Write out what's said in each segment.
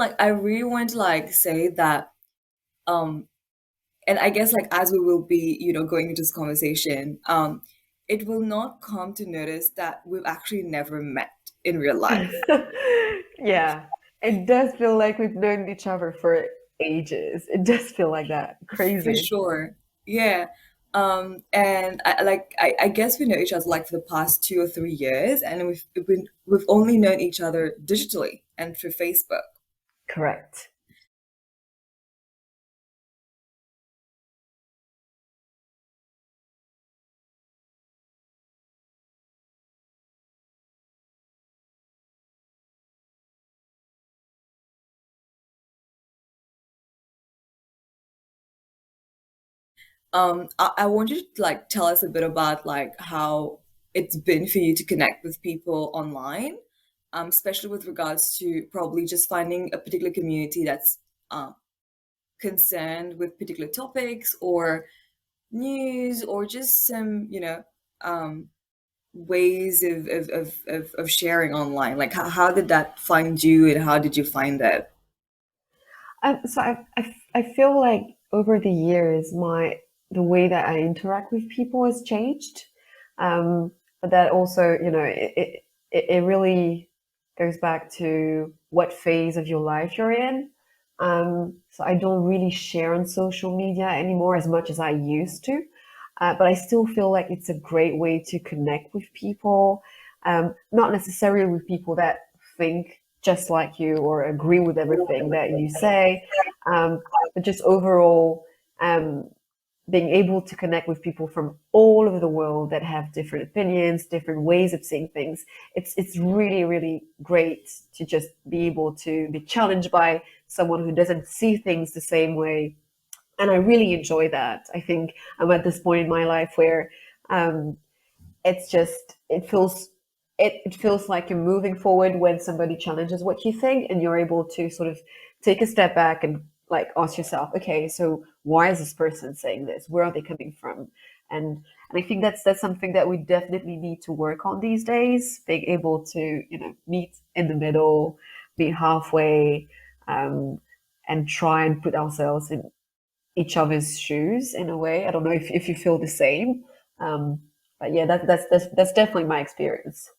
like I really want to like say that um and I guess like as we will be, going into this conversation, it will not come to notice that we've actually never met in real life. Yeah, it does feel like we've known each other for ages. It does feel like that. For Crazy. sure. Yeah. And I guess we know each other like for the past 2 or 3 years, and we've only known each other digitally and through Facebook. Correct. I want you to like tell us a bit about like how it's been for you to connect with people online, especially with regards to probably just finding a particular community that's um, concerned with particular topics or news or just some, um, ways of sharing online. Like how did that find you and how did you find that? So I feel like over the years, the way that I interact with people has changed. But that also, it really goes back to what phase of your life you're in. So I don't really share on social media anymore as much as I used to. But I still feel like it's a great way to connect with people, not necessarily with people that think just like you or agree with everything that you say, um, but just overall um, being able to connect with people from all over the world that have different opinions, different ways of seeing things. It's really really great to just be able to be challenged by someone who doesn't see things the same way, and I really enjoy that. I think I'm at this point in my life where um, it's just it feels like you're moving forward when somebody challenges what you think, and you're able to sort of take a step back and like ask yourself, okay, so why is this person saying this? Where are they coming from? And I think that's something that we definitely need to work on these days, being able to meet in the middle, meet halfway, um, and try and put ourselves in each other's shoes in a way. I don't know if you feel the same. Um, but yeah, that's definitely my experience.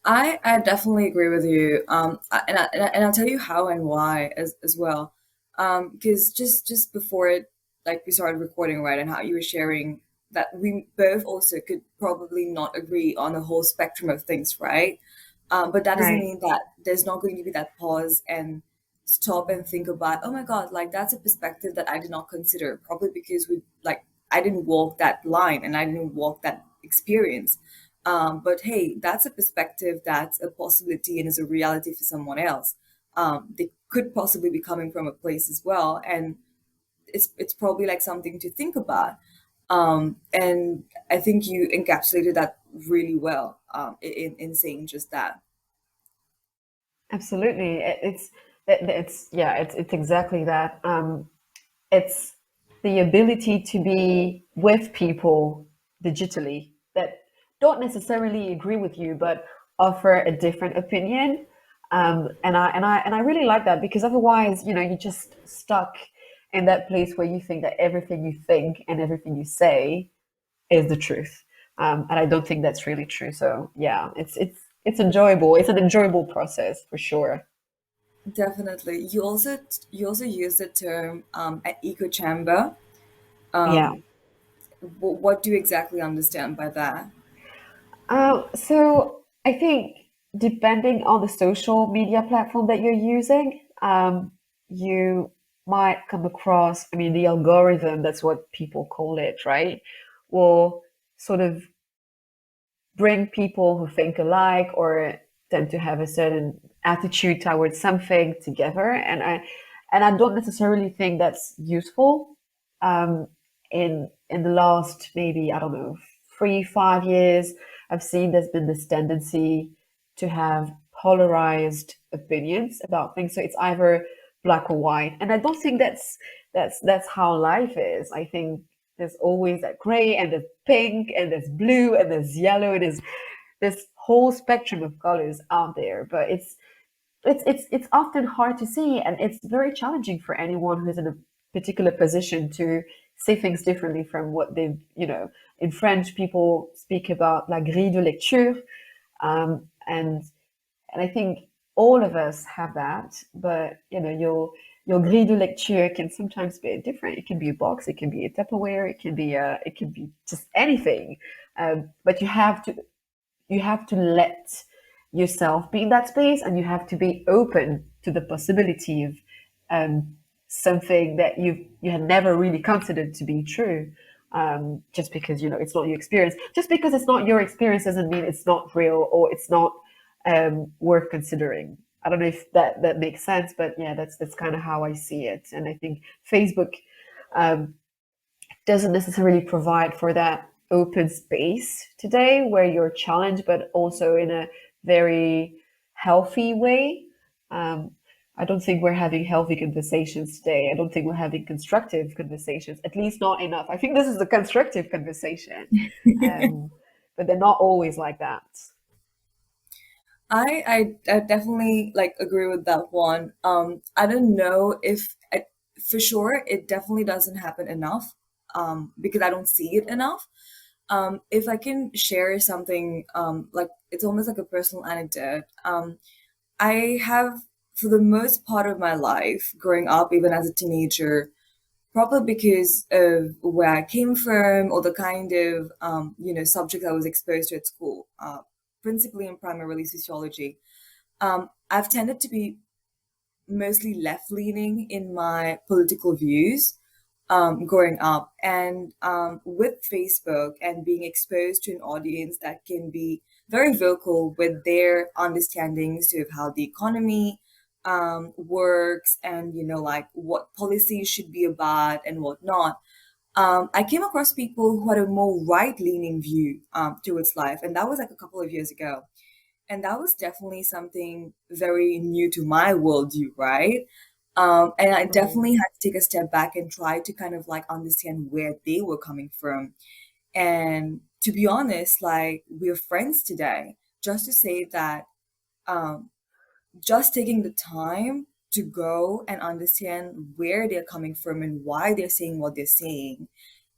I definitely agree with you. And I'll tell you how and why as well. Because just before it, like we started recording, right, and how you were sharing that we both also could probably not agree on a whole spectrum of things, right? But that doesn't Right. mean that there's not going to be that pause and stop and think about, oh my God, like that's a perspective that I did not consider, probably because I didn't walk that line and I didn't walk that experience. But hey, that's a perspective, that's a possibility, and is a reality for someone else. They could possibly be coming from a place as well, and it's probably like something to think about. And I think you encapsulated that really well in saying just that. Absolutely. It's yeah, it's exactly that. It's the ability to be with people digitally that don't necessarily agree with you, but offer a different opinion. And I really like that, because otherwise, you're just stuck in that place where you think that everything you think and everything you say is the truth. And I don't think that's really true. So yeah, it's enjoyable. It's an enjoyable process for sure. Definitely. You also use the term an echo chamber. Yeah. What do you exactly understand by that? So I think depending on the social media platform that you're using, you might come across, I mean, the algorithm, that's what people call it, right? Will sort of bring people who think alike or tend to have a certain attitude towards something together. And I don't necessarily think that's useful. Um, in the last maybe, I don't know, 3, 5 years, I've seen there's been this tendency to have polarized opinions about things. So it's either black or white. And I don't think that's how life is. I think there's always that gray, and there's pink, and there's blue, and there's yellow, and there's this whole spectrum of colors out there. But it's it's often hard to see, and it's very challenging for anyone who's in a particular position to say things differently from what they've, in French, people speak about la grille de lecture, and I think all of us have that, but your grille de lecture can sometimes be different. It can be a box, it can be a Tupperware, it can be just anything. But you have to let yourself be in that space, and you have to be open to the possibility of um, something that you had never really considered to be true. Just because it's not your experience, just because it's not your experience doesn't mean it's not real or it's not worth considering. I don't know if that makes sense, but yeah, that's kind of how I see it. And I think Facebook um, doesn't necessarily provide for that open space today where you're challenged, but also in a very healthy way. Um, I don't think we're having healthy conversations today. I don't think we're having constructive conversations, at least not enough. I think this is a constructive conversation, um, but they're not always like that. I definitely like agree with that one. I don't know if for sure it definitely doesn't happen enough. Because I don't see it enough. If I can share something, like it's almost like a personal anecdote. I have, for the most part of my life, growing up, even as a teenager, probably because of where I came from or the kind of subjects I was exposed to at school, principally and primarily sociology. I've tended to be mostly left leaning in my political views growing up. And with Facebook and being exposed to an audience that can be very vocal with their understandings of how the economy works and, like what policies should be about and whatnot. I came across people who had a more right leaning view towards life. And that was like a couple of years ago. And that was definitely something very new to my worldview, right? And I Right. definitely had to take a step back and try to kind of like understand where they were coming from. And to be honest, like we're friends today, just to say that um, just taking the time to go and understand where they're coming from and why they're saying what they're saying,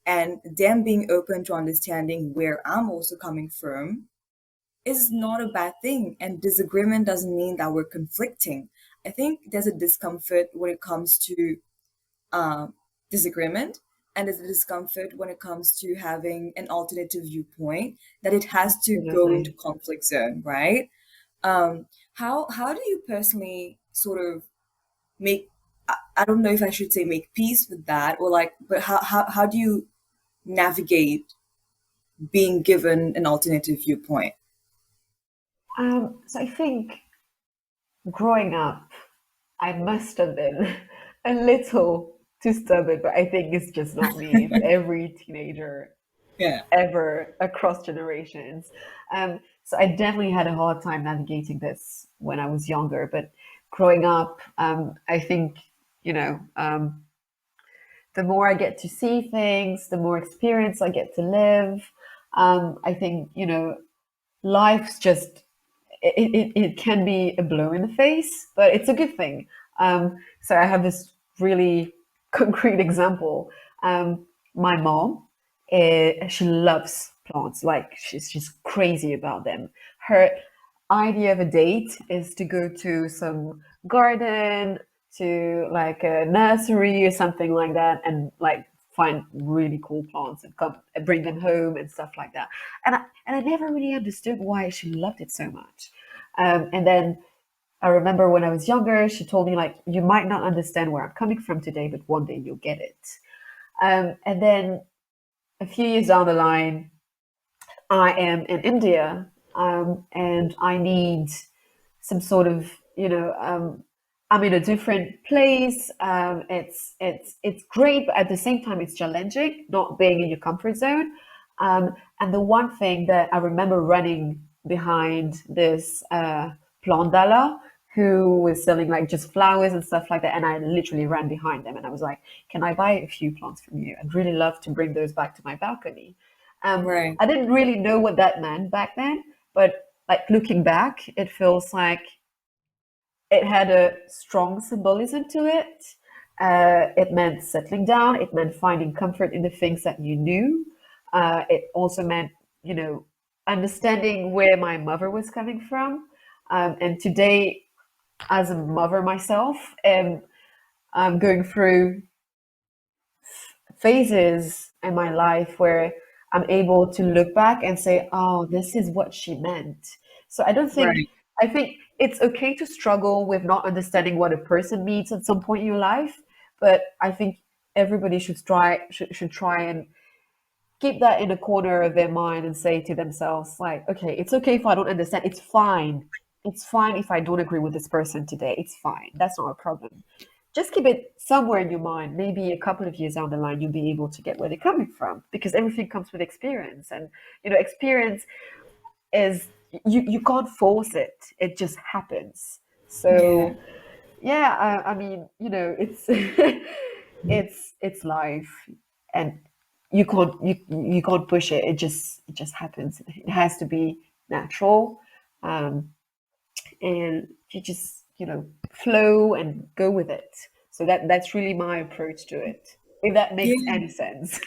and them being open to understanding where I'm also coming from is not a bad thing. And disagreement doesn't mean that we're conflicting. I think there's a discomfort when it comes to um, disagreement, and there's a discomfort when it comes to having an alternative viewpoint, that it has to go into Absolutely. conflict zone, right? Um, how do you personally sort of make, I don't know if I should say make peace with that, or like, but how do you navigate being given an alternative viewpoint? So I think growing up, I must have been a little too stubborn, but I think it's just not me. It's every teenager Yeah. ever across generations. So I definitely had a hard time navigating this when I was younger, but growing up, I think, you know, um, the more I get to see things, the more experience I get to live. I think, life's just it can be a blow in the face, but it's a good thing. So I have this really concrete example. My mom, she loves plants. Like she's crazy about them. Her idea of a date is to go to some garden, to like a nursery or something like that, and like find really cool plants and come and bring them home and stuff like that. And I never really understood why she loved it so much. And then I remember when I was younger, she told me like, "You might not understand where I'm coming from today, but one day you'll get it." And then a few years down the line, I am in India, and I need some sort of, I'm in a different place. It's great, but at the same time, it's challenging not being in your comfort zone. And the one thing that I remember running behind this plandala who was selling like just flowers and stuff like that, and I literally ran behind them, and I was like, "Can I buy a few plants from you? I'd really love to bring those back to my balcony." Right. I didn't really know what that meant back then, but like looking back, it feels like it had a strong symbolism to it. It meant settling down. It meant finding comfort in the things that you knew. It also meant, you know, understanding where my mother was coming from. And today, as a mother myself, and I'm going through phases in my life where I'm able to look back and say, oh, this is what she meant. So Right. I think it's okay to struggle with not understanding what a person means at some point in your life, but I think everybody should try and keep that in a corner of their mind and say to themselves, like, okay, it's okay if I don't understand. It's fine. It's fine if I don't agree with this person today. It's fine. That's not a problem. Just keep it somewhere in your mind. Maybe a couple of years down the line, you'll be able to get where they're coming from because everything comes with experience. And, you know, experience is, you can't force it, it just happens. Yeah. So, yeah, I mean, you know, it's it's life, and you can't push it. It just happens. It has to be natural, um, and you just, you know, flow and go with it. So that's really my approach to it. If that makes Yeah. any sense.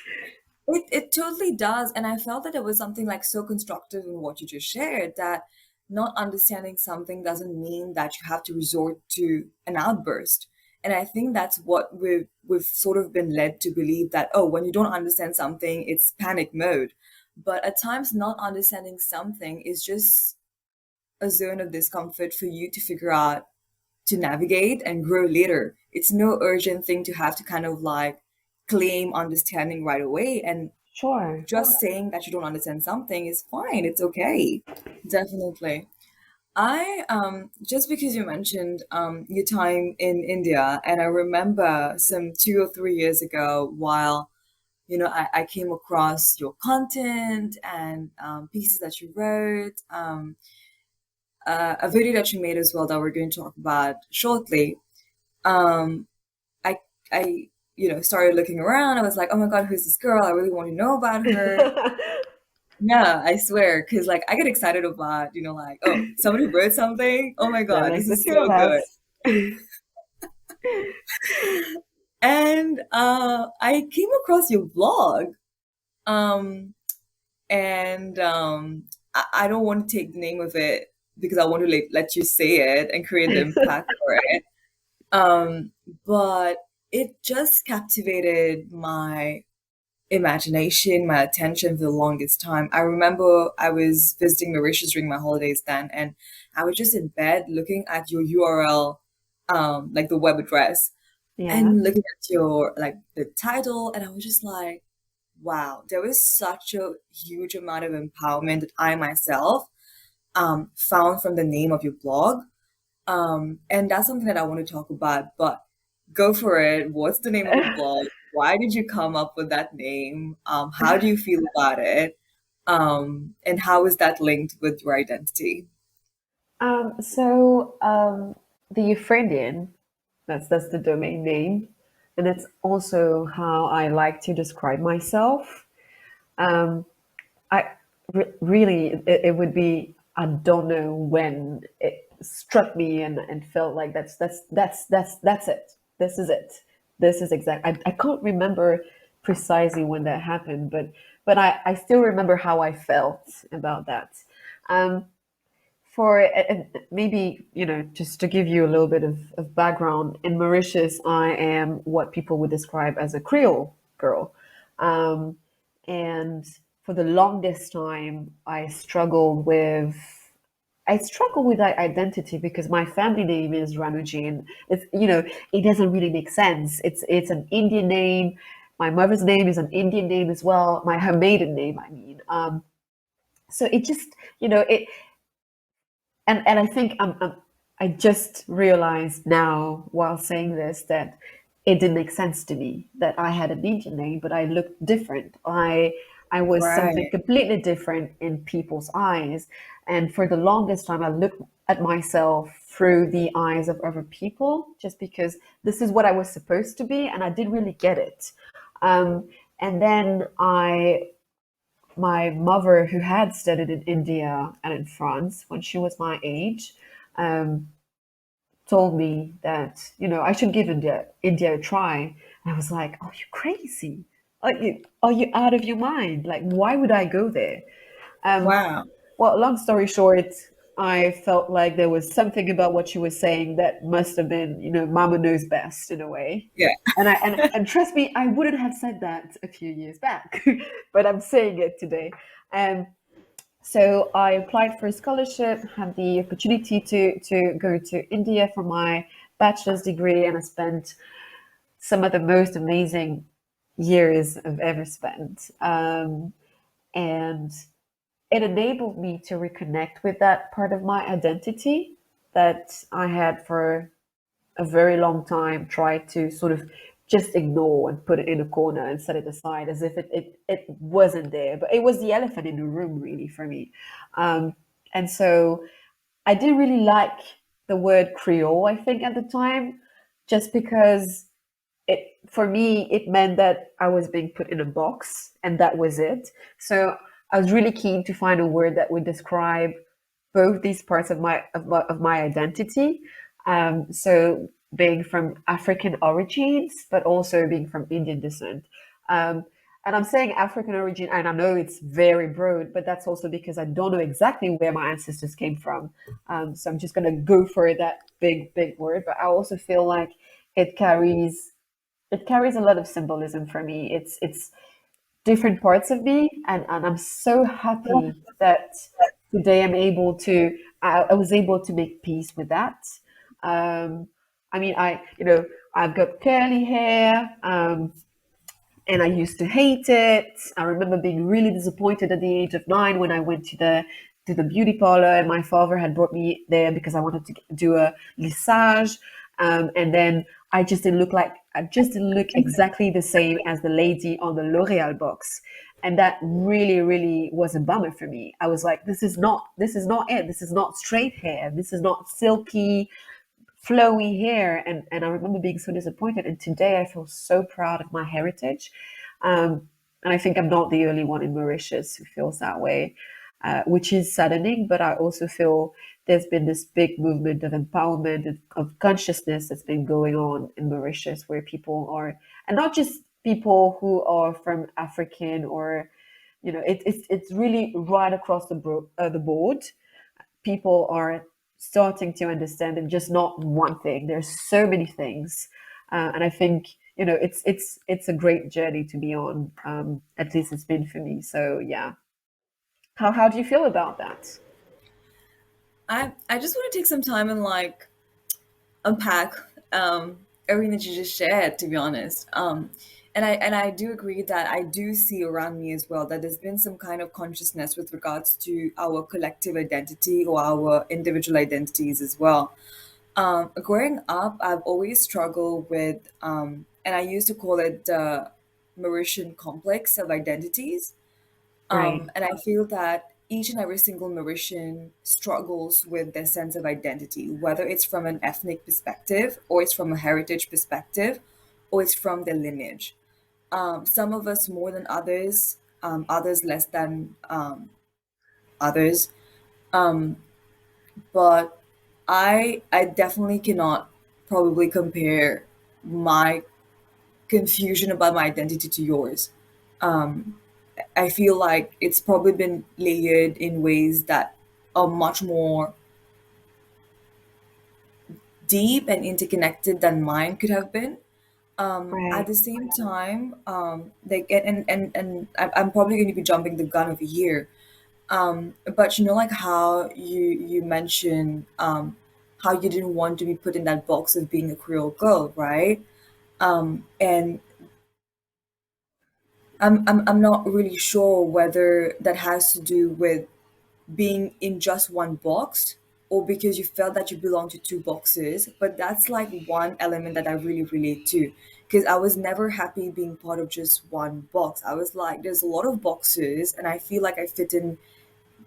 It totally does. And I felt that there was something like so constructive in what you just shared, that not understanding something doesn't mean that you have to resort to an outburst. And I think that's what we've sort of been led to believe, that, oh, when you don't understand something, it's panic mode. But at times not understanding something is just a zone of discomfort for you to figure out, to navigate and grow later. It's no urgent thing to have to kind of like claim understanding right away. And Sure. just saying that you don't understand something is fine. It's okay. Definitely. I just because you mentioned your time in India, and I remember some 2 or 3 years ago, while I came across your content and pieces that you wrote, a video that you made as well that we're going to talk about shortly. Um, I I started looking around. I was like, oh my God, who's this girl? I really want to know about her. Yeah, I swear, because like I get excited about, like, oh, somebody wrote something. Oh my That God, makes this the is two so of good. us. And I came across your blog, um, and I don't want to take the name of it because I want to let you say it and create the impact for it. Um, but it just captivated my imagination, my attention for the longest time. I remember I was visiting Mauritius during my holidays then, and I was just in bed looking at your URL, like the web address, Yeah. and looking at your like the title, and I was just like, wow, there was such a huge amount of empowerment that I myself found from the name of your blog. And that's something that I want to talk about, but go for it. What's the name of the blog? Why did you come up with that name? How do you feel about it? And how is that linked with your identity? The Afrindian, that's the domain name, and it's also how I like to describe myself. Um, really, it would be, I don't know when it struck me and felt like that's it. This is it. This is exact. I can't remember precisely when that happened, but I still remember how I felt about that. Um, for maybe, you know, just to give you a little bit of background, in Mauritius I am what people would describe as a Creole girl, um, and for the longest time I struggle with that identity because my family name is Ranuji, and it's, you know, it doesn't really make sense. It's an Indian name. My mother's name is an Indian name as well. Her maiden name, I mean. So it just, you know, it and I think I just realized now while saying this that it didn't make sense to me that I had an Indian name, but I looked different. I was something Right. completely different in people's eyes, and for the longest time, I looked at myself through the eyes of other people, just because this is what I was supposed to be, and I didn't really get it. And then my mother, who had studied in India and in France when she was my age, um, told me that, I should give India a try. And I was like, "Are you crazy? Are you out of your mind? Like, why would I go there?" Um, Wow. well, long story short, I felt like there was something about what she was saying that must have been, Mama knows best in a way. Yeah. And trust me, I wouldn't have said that a few years back, but I'm saying it today. Um, so I applied for a scholarship, had the opportunity to go to India for my bachelor's degree, and I spent some of the most amazing years I've ever spent. And it enabled me to reconnect with that part of my identity that I had for a very long time tried to sort of just ignore and put it in a corner and set it aside as if it wasn't there. But it was the elephant in the room, really, for me. And so I didn't really like the word Creole, I think, at the time, just because for me it meant that I was being put in a box and that was it. So I was really keen to find a word that would describe both these parts of my identity. So being from African origins, but also being from Indian descent. Um, and I'm saying African origin, and I know it's very broad, but that's also because I don't know exactly where my ancestors came from. So I'm just going to go for that big, big word. But I also feel like it carries it carries a lot of symbolism for me. It's different parts of me, and I'm so happy that today I was able to make peace with that. I mean, I've got curly hair. And I used to hate it. I remember being really disappointed at the age of 9 when I went to the beauty parlor, and my father had brought me there because I wanted to do a lissage, and then I just didn't look exactly the same as the lady on the L'Oreal box, and that really really was a bummer for me. I was like, this is not it. This is not straight hair. This is not silky flowy hair. And I remember being so disappointed. And today I feel so proud of my heritage. And I think I'm not the only one in Mauritius who feels that way, which is saddening. But I also feel there's been this big movement of empowerment, of consciousness that's been going on in Mauritius, where people are, and not just people who are from African or, it's really right across the board. People are starting to understand and just not one thing. There's so many things, and I think it's a great journey to be on. At least it's been for me. So yeah, how do you feel about that? I just want to take some time and like unpack everything that you just shared, to be honest. And I do agree that I do see around me as well that there's been some kind of consciousness with regards to our collective identity or our individual identities as well. Growing up, I've always struggled with, and I used to call it the Mauritian complex of identities. Right, And I feel that each and every single Mauritian struggles with their sense of identity, whether it's from an ethnic perspective, or it's from a heritage perspective, or it's from their lineage. Some of us more than others, others less than others. But I definitely cannot probably compare my confusion about my identity to yours. I feel like it's probably been layered in ways that are much more deep and interconnected than mine could have been. At right, the same time, like and I'm probably going to be jumping the gun over here. But you know, like how you mentioned how you didn't want to be put in that box of being a Creole girl, right? And I'm not really sure whether that has to do with being in just one box or because you felt that you belong to two boxes. But that's like one element that I really relate to because I was never happy being part of just one box. I was like, there's a lot of boxes, and I feel like I fit in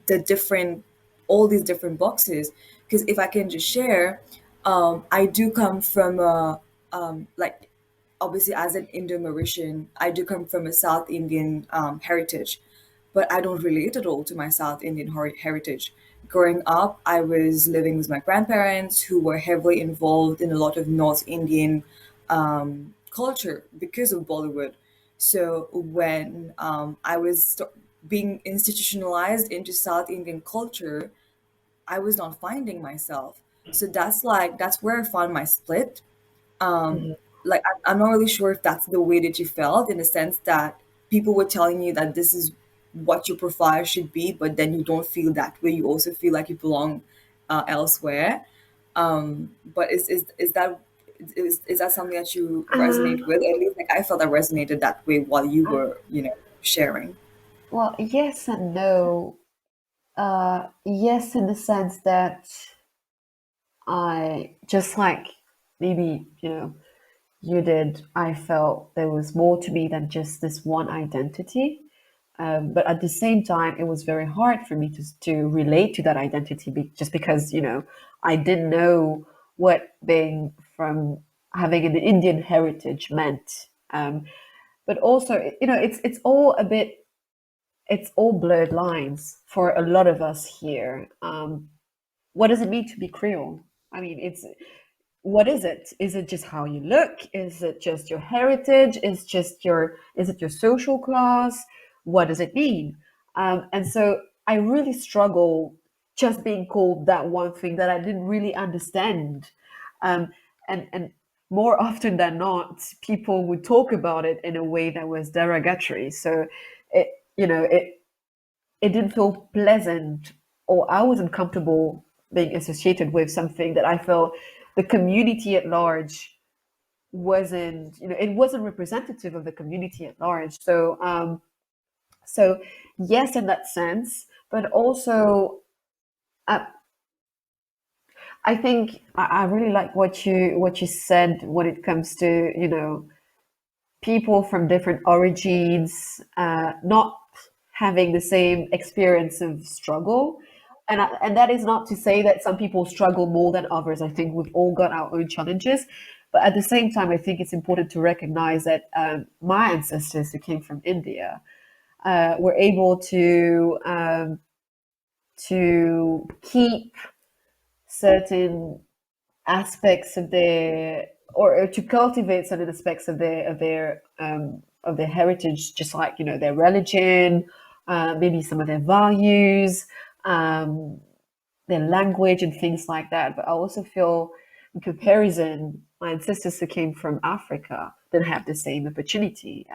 the different, all these different boxes. Because if I can just share, I do come from a, like, obviously as an Indo-Mauritian, I do come from a South Indian heritage. but I don't relate at all to my South Indian heritage. Growing up, I was living with my grandparents who were heavily involved in a lot of North Indian culture because of Bollywood. So when I was being institutionalized into South Indian culture, I was not finding myself. So that's where I found my split. Mhm. Like I'm not really sure if that's the way that you felt, in the sense that people were telling you that this is what your profile should be, but then you don't feel that way. You also feel like you belong elsewhere. But is that something that you resonate Uh, with? At least like I felt I resonated that way while you I, were, sharing. well, yes and no. Yes, in the sense that I just like maybe, you did, I felt there was more to me than just this one identity. But at the same time, it was very hard for me to relate to that identity just because, I didn't know what being from having an Indian heritage meant. But also, it's all a bit, it's all blurred lines for a lot of us here. What does it mean to be Creole? I mean, what is it? Is it just how you look? Is it just your heritage? Is it your social class? What does it mean? And so I really struggle just being called that one thing that I didn't really understand. Um, and more often than not, people would talk about it in a way that was derogatory. So it, you know, it didn't feel pleasant, or I wasn't comfortable being associated with something that I felt the community at large it wasn't representative of the community at large. So yes, in that sense, but also uh, I think I really like what you said when it comes to people from different origins not having the same experience of struggle. And that is not to say that some people struggle more than others. I think we've all got our own challenges. But at the same time, I think it's important to recognize that my ancestors who came from India were able to keep certain aspects of their or to cultivate certain aspects of their heritage, just like their religion, maybe some of their values, um, their language, and things like that. But I also feel, in comparison, my ancestors who came from Africa didn't have the same opportunity.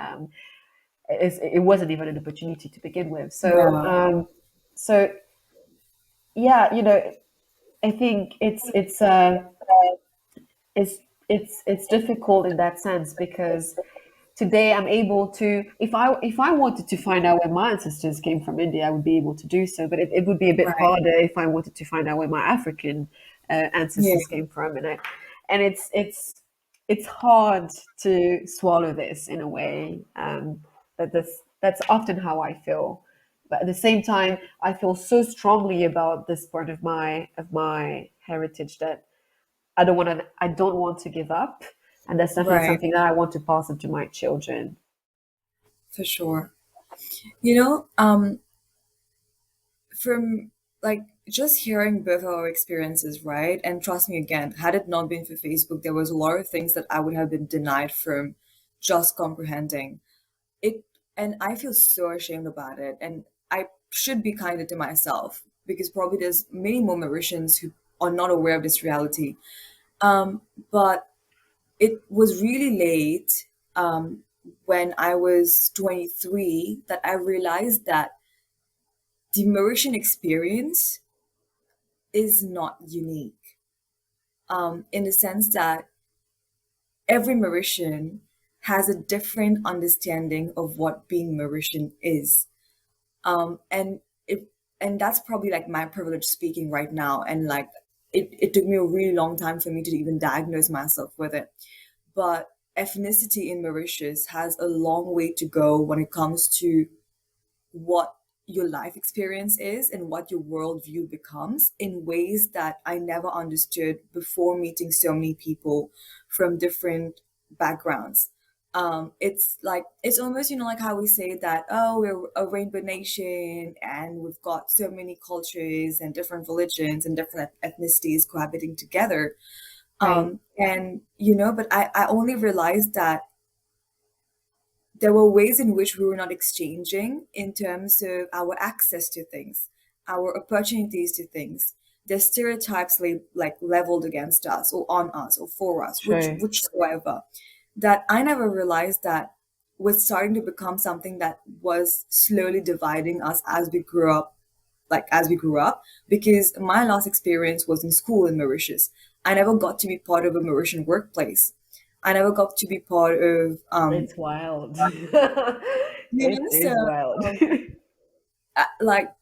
It wasn't even an opportunity to begin with. So, Yeah. so yeah, I think it's it's difficult in that sense because today I'm able to, if I wanted to find out where my ancestors came from India, I would be able to do so, but it would be a bit Right. harder if I wanted to find out where my African Yeah. ancestors came from. And it's hard to swallow this in a way. That's often how I feel, but at the same time I feel so strongly about this part of my heritage that I don't want to give up. And that's definitely Right. something that I want to pass on to my children. For sure. You know, from like just hearing both our experiences, right? And trust me again, had it not been for Facebook, there was a lot of things that I would have been denied from just comprehending it. And I feel so ashamed about it. And I should be kinder to myself because probably there's many more Mauritians who are not aware of this reality. But it was really late when I was 23 that I realized that the Mauritian experience is not unique, in the sense that every Mauritian has a different understanding of what being Mauritian is. And it and that's probably like my privilege speaking right now. And like it took me a really long time for me to even diagnose myself with it. But ethnicity in Mauritius has a long way to go when it comes to what your life experience is and what your worldview becomes in ways that I never understood before meeting so many people from different backgrounds. It's like it's almost, like how we say that, oh, we're a rainbow nation and we've got so many cultures and different religions and different ethnicities cohabiting together. Right. And but I only realized that there were ways in which we were not exchanging in terms of our access to things, our opportunities to things. There's stereotypes like leveled against us or on us or for us, True. whichsoever, that I never realized that was starting to become something that was slowly dividing us as we grew up, because my last experience was in school in Mauritius. I never got to be part of a Mauritian workplace. I never got to be part of It's wild. It so is wild. like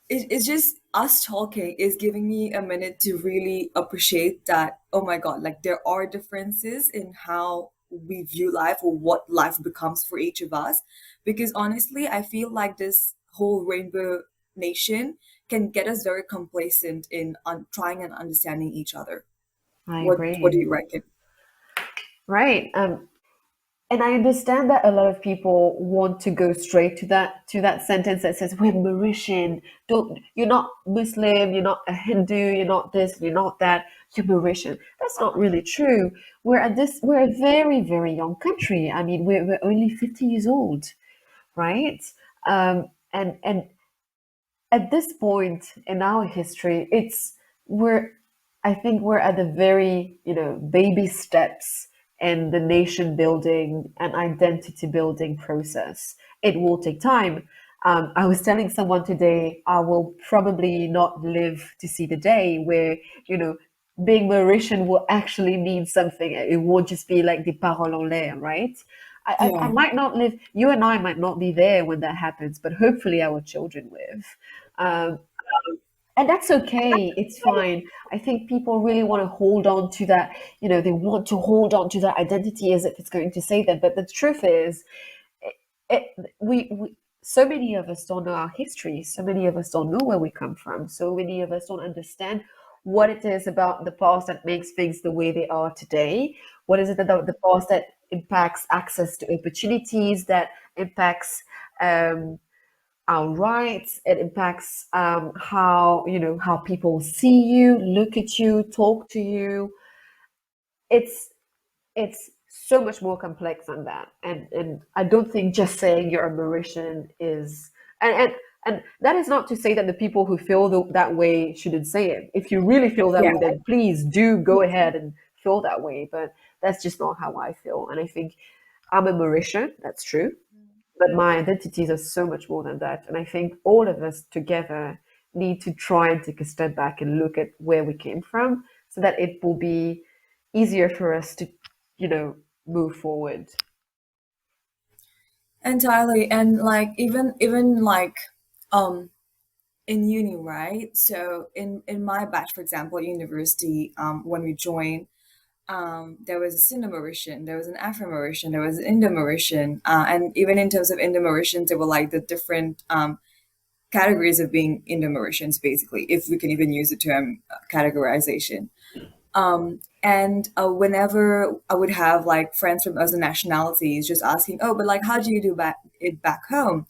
it's just us talking is giving me a minute to really appreciate that, oh my god, like there are differences in how we view life or what life becomes for each of us, because honestly I feel like this whole rainbow nation can get us very complacent in trying and understanding each other. I What do agree. you reckon? Right. And I understand that a lot of people want to go straight to that sentence that says we're Mauritian. Don't You're not Muslim, you're not a Hindu, you're not this, you're not that, you're Mauritian. That's not really true. We're a very, very young country. I mean, we're only 50 years old, right? And at this point in our history, we're I think we're at the very, baby steps in the nation building and identity building process. It will take time. I was telling someone today, I will probably not live to see the day where, you know, being Mauritian will actually mean something. It won't just be like des paroles en l'air, right? I Yeah, might not live, you and I might not be there when that happens, but hopefully our children will. Um, and that's okay. It's fine. I think people really want to hold on to that, they want to hold on to that identity as if it's going to save them. But the truth is, we so many of us don't know our history. So many of us don't know where we come from. So many of us don't understand what it is about the past that makes things the way they are today. What is it about the past that impacts access to opportunities, that impacts um, our rights? It impacts how how people see you, look at you, talk to you. It's it's so much more complex than that, and I don't think just saying you're a Mauritian is and that is not to say that the people who feel that way shouldn't say it. If you really feel that yeah, way, then please do go ahead and feel that way. But that's just not how I feel, and I think I'm a Mauritian. That's true, but my identities are so much more than that. And I think all of us together need to try and take a step back and look at where we came from so that it will be easier for us to, you know, move forward. entirely. And like even like um in uni, right? So in my batch, for example, at university, when we joined, there was a Sino-Mauritian, there was an Afro-Mauritian, there was an Indo-Mauritian, and even in terms of Indo-Mauritians, there were like the different categories of being Indo-Mauritians, basically, if we can even use the term categorization. And whenever I would have like friends from other nationalities just asking, oh, but like, how do you do it back home?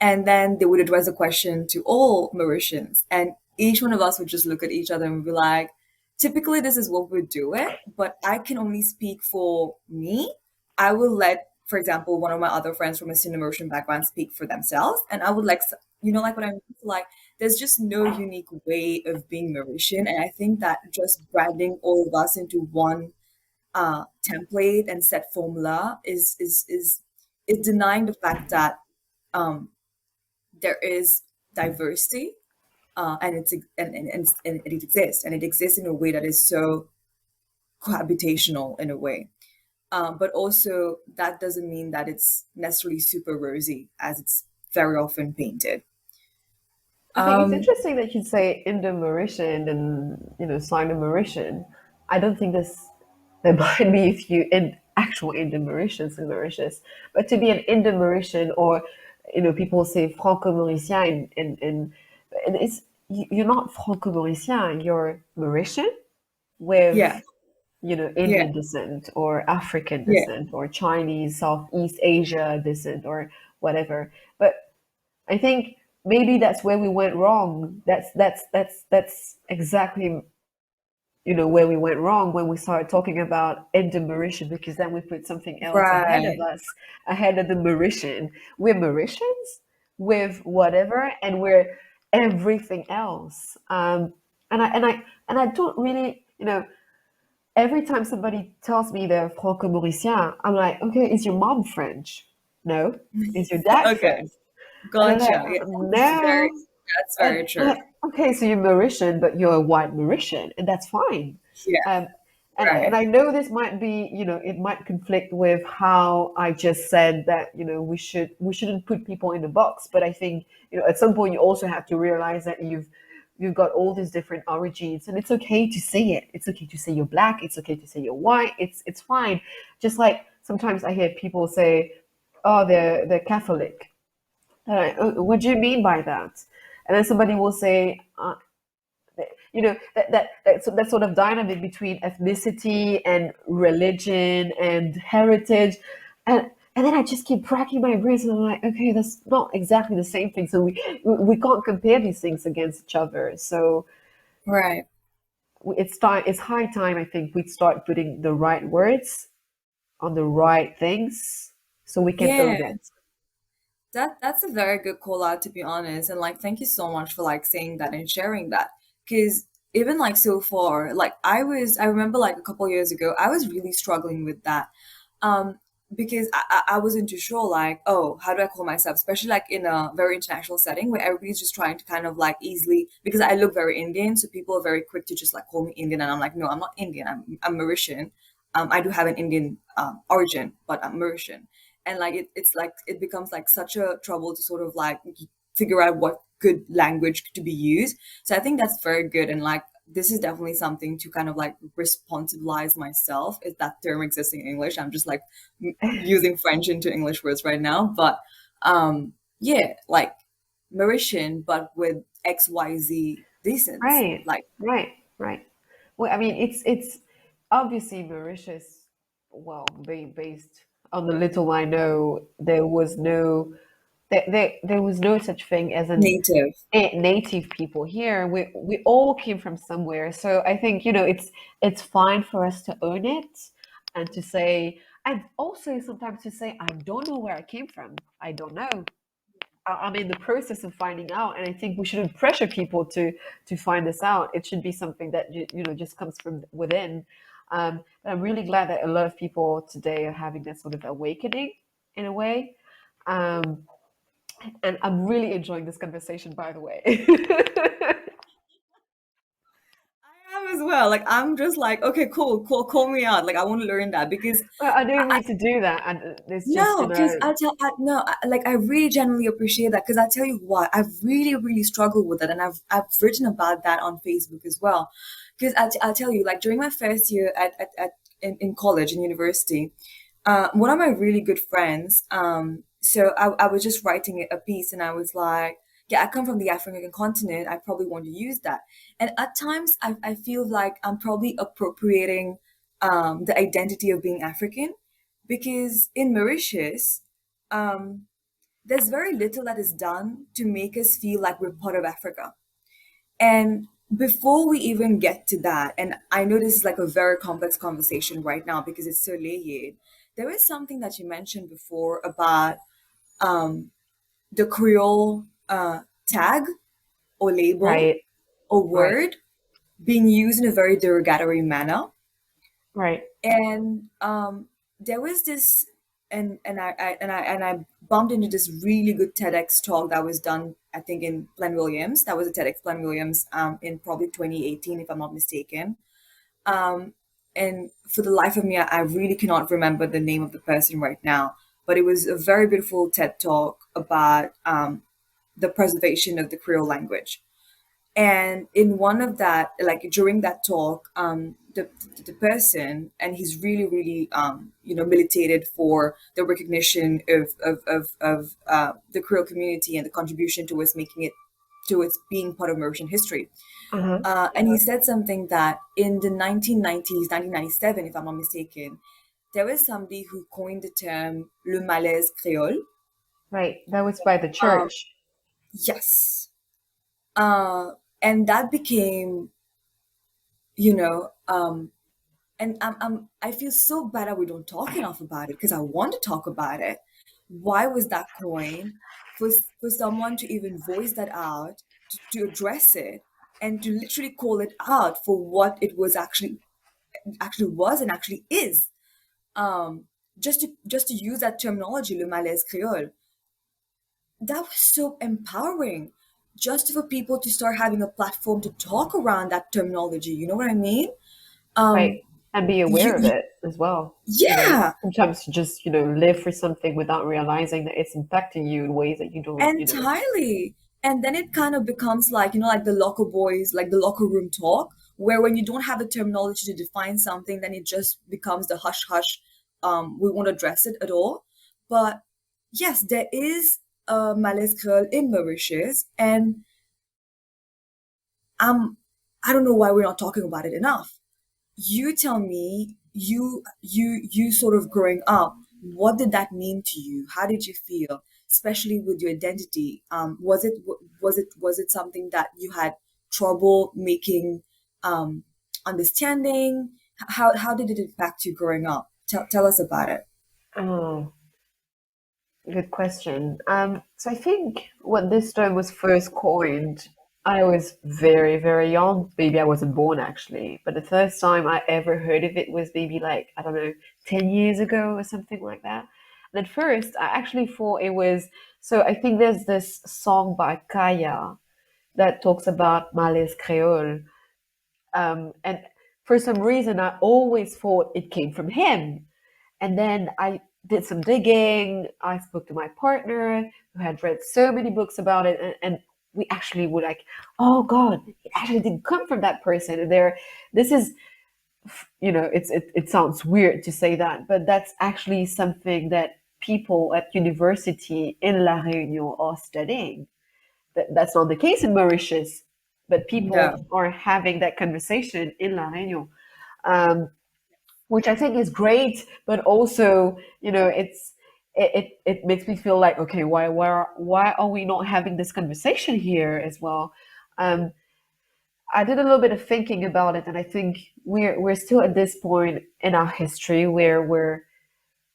And then they would address the question to all Mauritians. And each one of us would just look at each other and be like, typically, this is what we do it, but I can only speak for me. I will let, for example, one of my other friends from a Sino Mauritian background speak for themselves. And I would like, like what I mean? Like, there's just no unique way of being Mauritian. And I think that just branding all of us into one template and set formula is denying the fact that um, there is diversity, and it exists, and it exists in a way that is so cohabitational in a way. But also that doesn't mean that it's necessarily super rosy as it's very often painted. I think it's Um, interesting that you say Indo-Mauritian and Sino-Mauritian. I don't think there might be a few in actual Indo-Mauritians in Mauritius, but to be an Indo-Mauritian or people say Franco-Mauricien and you're not Franco-Mauricien, you're Mauritian with yeah, Yeah. Indian descent or African Yeah. descent or Chinese, Southeast Asia descent or whatever. But I think maybe that's where we went wrong. That's exactly where we went wrong when we started talking about Indo-Mauritian, because then we put something else ahead of Right. us, ahead of the Mauritian. We're Mauritians with whatever, and we're everything else. And I don't really, every time somebody tells me they're Franco-Mauricien, I'm like, okay, is your mom French? No. Is your dad Okay. French? And I'm like, Gotcha. Yeah. no. That's And very I'm true. like, okay, so you're Mauritian, but you're a white Mauritian, and that's fine. Yeah. Um, and Right. I know this might be, it might conflict with how I just said that, we shouldn't put people in a box. But I think, at some point you also have to realize that you've got all these different origins, and it's okay to say it. It's okay to say you're black. It's okay to say you're white. It's fine. Just like sometimes I hear people say, oh, they're Catholic. Oh, what do you mean by that? And then somebody will say, that sort of dynamic between ethnicity and religion and heritage, and then I just keep cracking my brains, and I'm like, okay, that's not exactly the same thing. So we can't compare these things against each other. So Right. it's high time, I think, we start putting the right words on the right things so we can Yeah. own it. That's a very good call out, to be honest. And like thank you so much for like saying that and sharing that. Because even like so far, like I remember like a couple years ago, I was really struggling with that. Um, because I wasn't too sure, like, oh, how do I call myself? Especially like in a very international setting where everybody's just trying to kind of like easily, because I look very Indian, so people are very quick to just like call me Indian, and I'm like, no, I'm not Indian. I'm Mauritian. I do have an Indian origin, but I'm Mauritian. And like it's like it becomes like such a trouble to sort of like figure out what good language to be used. So I think that's very good. And like this is definitely something to kind of like responsibilize myself. Is that term existing in English? I'm just like using French into English words right now. But yeah, like Mauritian, but with XYZ decent. Right, Like, right, right. Well, I mean, it's obviously Mauritius. Well, based on the little I know, there was no such thing as native. a native people here. We all came from somewhere, so I think it's fine for us to own it and to say, and also sometimes to say, I don't know where I came from. I don't know. I'm in the process of finding out, and I think we shouldn't pressure people to find this out. It should be something that just comes from within. And I'm really glad that a lot of people today are having that sort of awakening in a way. Um, and I'm really enjoying this conversation, by the way. I am as well. Like I'm just like, okay, cool, cool, call me out. Like I want to learn that because Well, I don't need to do that. And it's just, no, because no, like I really genuinely appreciate that because I tell you what, I've really, really struggled with it, and I've written about that on Facebook as well. Because I tell you, like during my first year in college and university, one of my really good friends, so I was just writing a piece, and I was like, yeah, I come from the African continent. I probably want to use that, and at times I feel like I'm probably appropriating the identity of being African because in Mauritius, um, there's very little that is done to make us feel like we're part of Africa. And before we even get to that, and I know this is like a very complex conversation right now because it's so layered, there is something that you mentioned before about um, the Creole tag or label right, or right, word being used in a very derogatory manner. right, And there was this and I bumped into this really good TEDx talk that was done, I think, in Glen Williams. That was a TEDx Glen Williams in probably 2018 if I'm not mistaken. um and for the life of me, I really cannot remember the name of the person right now, but it was a very beautiful TED talk about the preservation of the Creole language. And in one of that, like during that talk, the person, and he's really really militated for the recognition of the Creole community and the contribution towards making it to its being part of Mauritian history. Uh-huh. And he said something that in the 1990s, 1997, if I'm not mistaken, there was somebody who coined the term le malaise créole. Right. That was by the Um, church. yes. Uh, and that became, you know, and I feel so bad that we don't talk enough about it because I want to talk about it. Why was that coined? For someone to even voice that out, to address it, and to literally call it out for what it was actually was and actually is. Um, just to use that terminology, le malaise créole, that was so empowering. Just for people to start having a platform to talk around that terminology. You know what I mean? Right. Um, And be aware of you it as well. You know, yeah. sometimes you just, live for something without realizing that it's impacting you in ways that you don't. Entirely. And then it kind of becomes like, like the locker boys, like the locker room talk, where when you don't have the terminology to define something, then it just becomes the hush hush. We won't address it at all. But yes, there is a malaise girl in Mauritius, and um, I don't know why we're not talking about it enough. You tell me, you sort of growing up, what did that mean to you? How did you feel, especially with your identity? Was it something that you had trouble making understanding? How did it impact you growing up? Tell us about it. Oh, good question. So I think when this term was first coined, I was very, very young. Maybe I wasn't born actually, but the first time I ever heard of it was maybe like, I don't know, 10 years ago or something like that. And at first, I actually thought it was, so I think there's this song by Kaya that talks about Malaise Creole. And for some reason, I always thought it came from him. And then I did some digging. I spoke to my partner who had read so many books about it. And we actually were like, oh God, it actually didn't come from that person. And this is, it sounds weird to say that, but that's actually something that people at university in La Réunion are studying. That's not the case in Mauritius, but people No. are having that conversation in La Réunion. Um, which I think is great, but also, it makes me feel like, okay, why are we not having this conversation here as well? Um, I did a little bit of thinking about it, and I think we're still at this point in our history where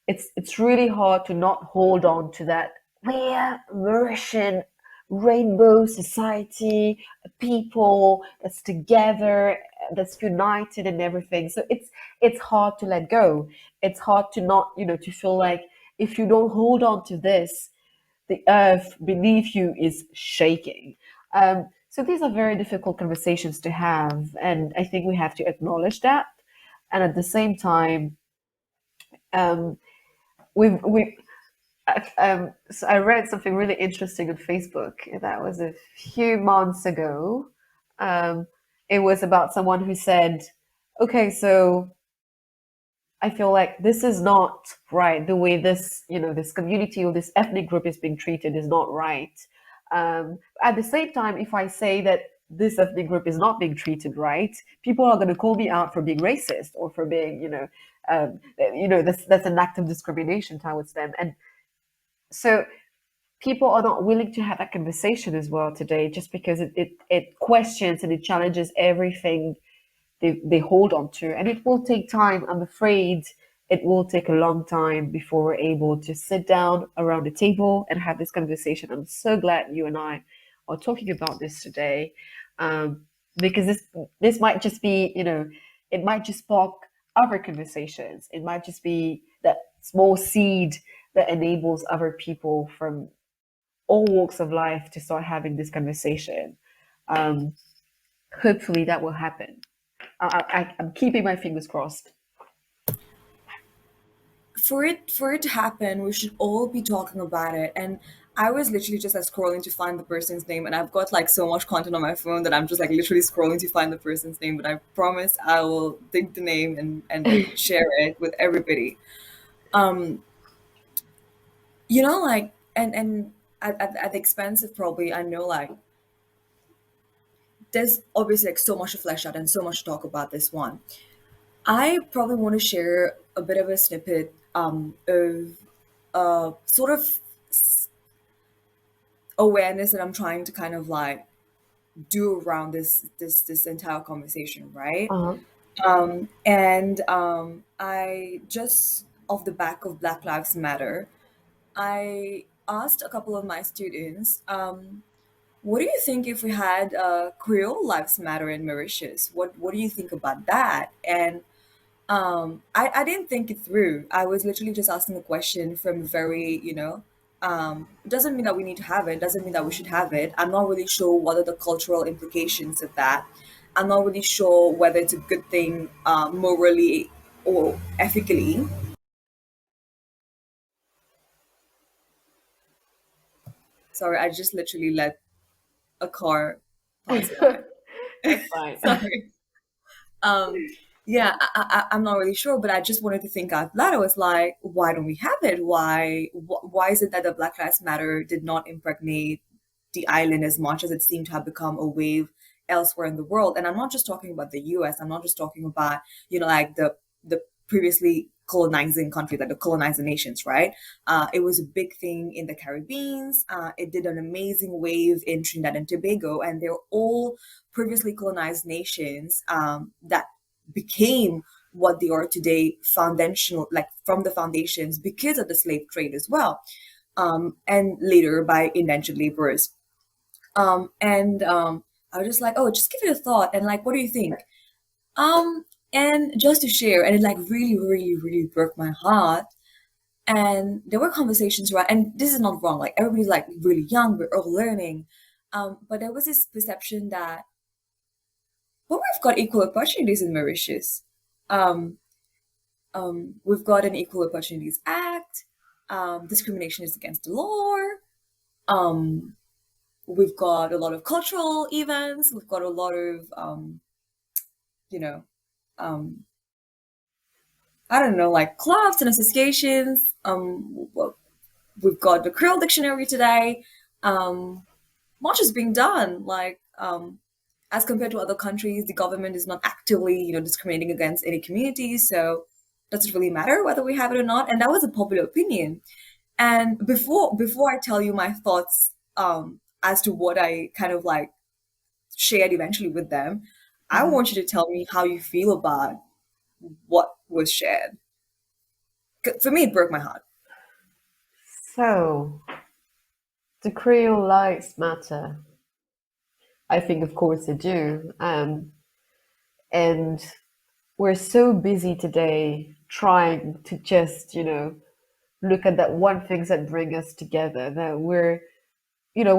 it's really hard to not hold on to that. We're Mauritian rainbow society, a people that's together, that's united and everything. So it's hard to let go. It's hard to not, to feel like if you don't hold on to this, the earth beneath you is shaking. So these are very difficult conversations to have, and I think we have to acknowledge that. And at the same time, um, we so I read something really interesting on Facebook. That was a few months ago. Um, it was about someone who said, "Okay, so I feel like this is not right. The way this community or this ethnic group is being treated is not right." At the same time, if I say that this ethnic group is not being treated right, people are going to call me out for being racist or for being, that's an act of discrimination towards them. And so people are not willing to have that conversation as well today, just because it questions and it challenges everything they hold on to. And it will take time. I'm afraid it will take a long time before we're able to sit down around the table and have this conversation. I'm so glad you and I are talking about this today, because this might just be, it might just spark other conversations. It might just be that small seed that enables other people from all walks of life to start having this conversation. Um, Hopefully that will happen. I'm keeping my fingers crossed. For it to happen, we should all be talking about it. And I was literally just like scrolling to find the person's name, and I've got like so much content on my phone that I'm just like literally scrolling to find the person's name. But I promise I will dig the name and share it with everybody. Um, like, and at the expense of, probably, I know, like, there's obviously like so much to flesh out and so much to talk about this one. I probably want to share a bit of a snippet of sort of awareness that I'm trying to kind of like do around this entire conversation, right? Uh-huh. And I just off the back of Black Lives Matter, I asked a couple of my students, what do you think if we had Creole Lives Matter in Mauritius? What do you think about that? And I didn't think it through. I was literally just asking the question from very, it doesn't mean that we need to have it, doesn't mean that we should have it. I'm not really sure what are the cultural implications of that. I'm not really sure whether it's a good thing morally or ethically. Sorry, I just literally let a car pass by. That's fine. Sorry. Um, yeah, I'm not really sure, but I just wanted to think out loud. I was like, why don't we have it? Why is it that the Black Lives Matter did not impregnate the island as much as it seemed to have become a wave elsewhere in the world? And I'm not just talking about the US. I'm not just talking about, like the previously colonizing countries, like the colonizing nations, right? It was a big thing in the Caribbean. It did an amazing wave in Trinidad and Tobago, and they're all previously colonized nations that became what they are today, foundational, like from the foundations because of the slave trade as well, and later by indentured laborers. And I was just like, oh, just give it a thought, and like, what do you think? And just to share, and it like really, really, really broke my heart. And there were conversations, right? And this is not wrong. Like everybody's like really young, we're all learning. But there was this perception that, well, we've got equal opportunities in Mauritius. Um, we've got an Equal Opportunities Act. Discrimination is against the law. Um, we've got a lot of cultural events. We've got a lot of, you know, um, I don't know, like clubs and associations. Well, we've got the Creole Dictionary today. Um, Much is being done. Like, as compared to other countries, the government is not actively, discriminating against any communities. So, does it really matter whether we have it or not? And that was a popular opinion. And before I tell you my thoughts as to what I kind of like shared eventually with them, I Mhm. want you to tell me how you feel about what was shared. For me, it broke my heart. So, the Creole lives matter. I think, of course, they do. And we're so busy today trying to just, look at that one things that bring us together, that we're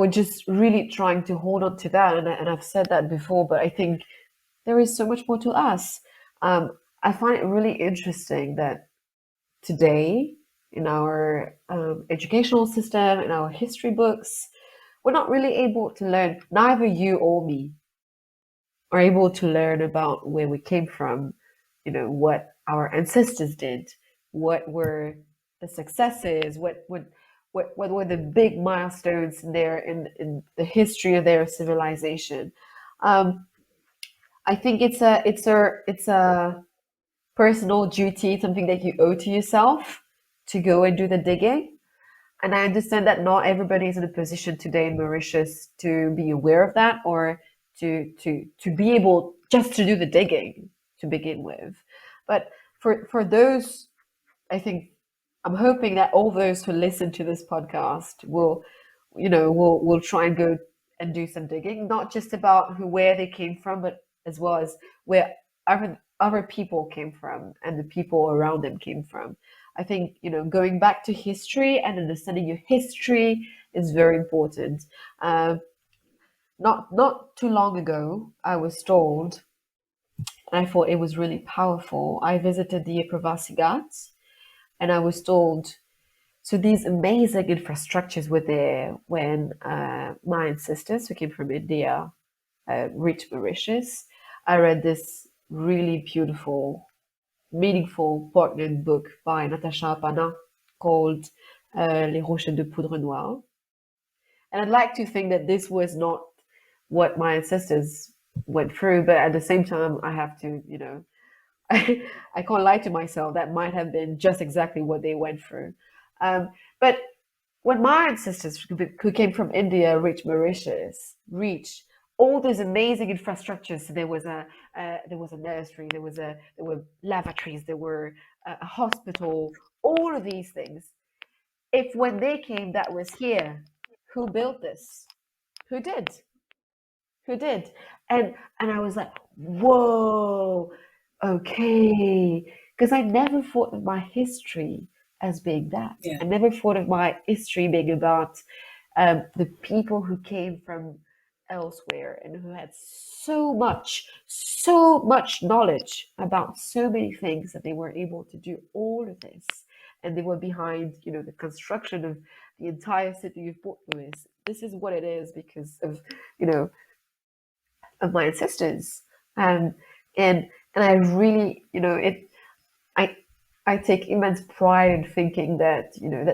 just really trying to hold on to that. And I've said that before, but I think there is so much more to us. I find it really interesting that today, in our educational system, in our history books, we're not really able to learn, neither you or me are able to learn about where we came from, what our ancestors did, what were the successes, what were the big milestones in in the history of their civilization. Um, I think it's a personal duty, something that you owe to yourself to go and do the digging. And I understand that not everybody is in a position today in Mauritius to be aware of that or to be able just to do the digging to begin with. But for those, I think I'm hoping that all those who listen to this podcast will try and go and do some digging, not just about where they came from, but as well as where other people came from and the people around them came from. I think going back to history and understanding your history is very important. Not too long ago, I was told, and I thought it was really powerful. I visited the Pravasi Ghats, and I was told, so these amazing infrastructures were there when my ancestors who came from India reached Mauritius. I read this really beautiful, meaningful, poignant book by Natasha Apana called Les Rochers de Poudre Noire. And I'd like to think that this was not what my ancestors went through. But at the same time, I have to, I can't lie to myself. That might have been just exactly what they went through. But when my ancestors who came from India reached Mauritius, reached all those amazing infrastructures. So there was a nursery, there were lavatories, there were a hospital, all of these things. If when they came, that was here, who built this? Who did? Who did? And I was like, whoa, okay, because I never thought of my history as being that. Yeah. I never thought of my history being about the people who came from elsewhere and who had so much knowledge about so many things that they were able to do all of this. And they were behind, the construction of the entire city of Port Louis. This is what it is because of, you know, of my ancestors. Um, and I really, I I take immense pride in thinking that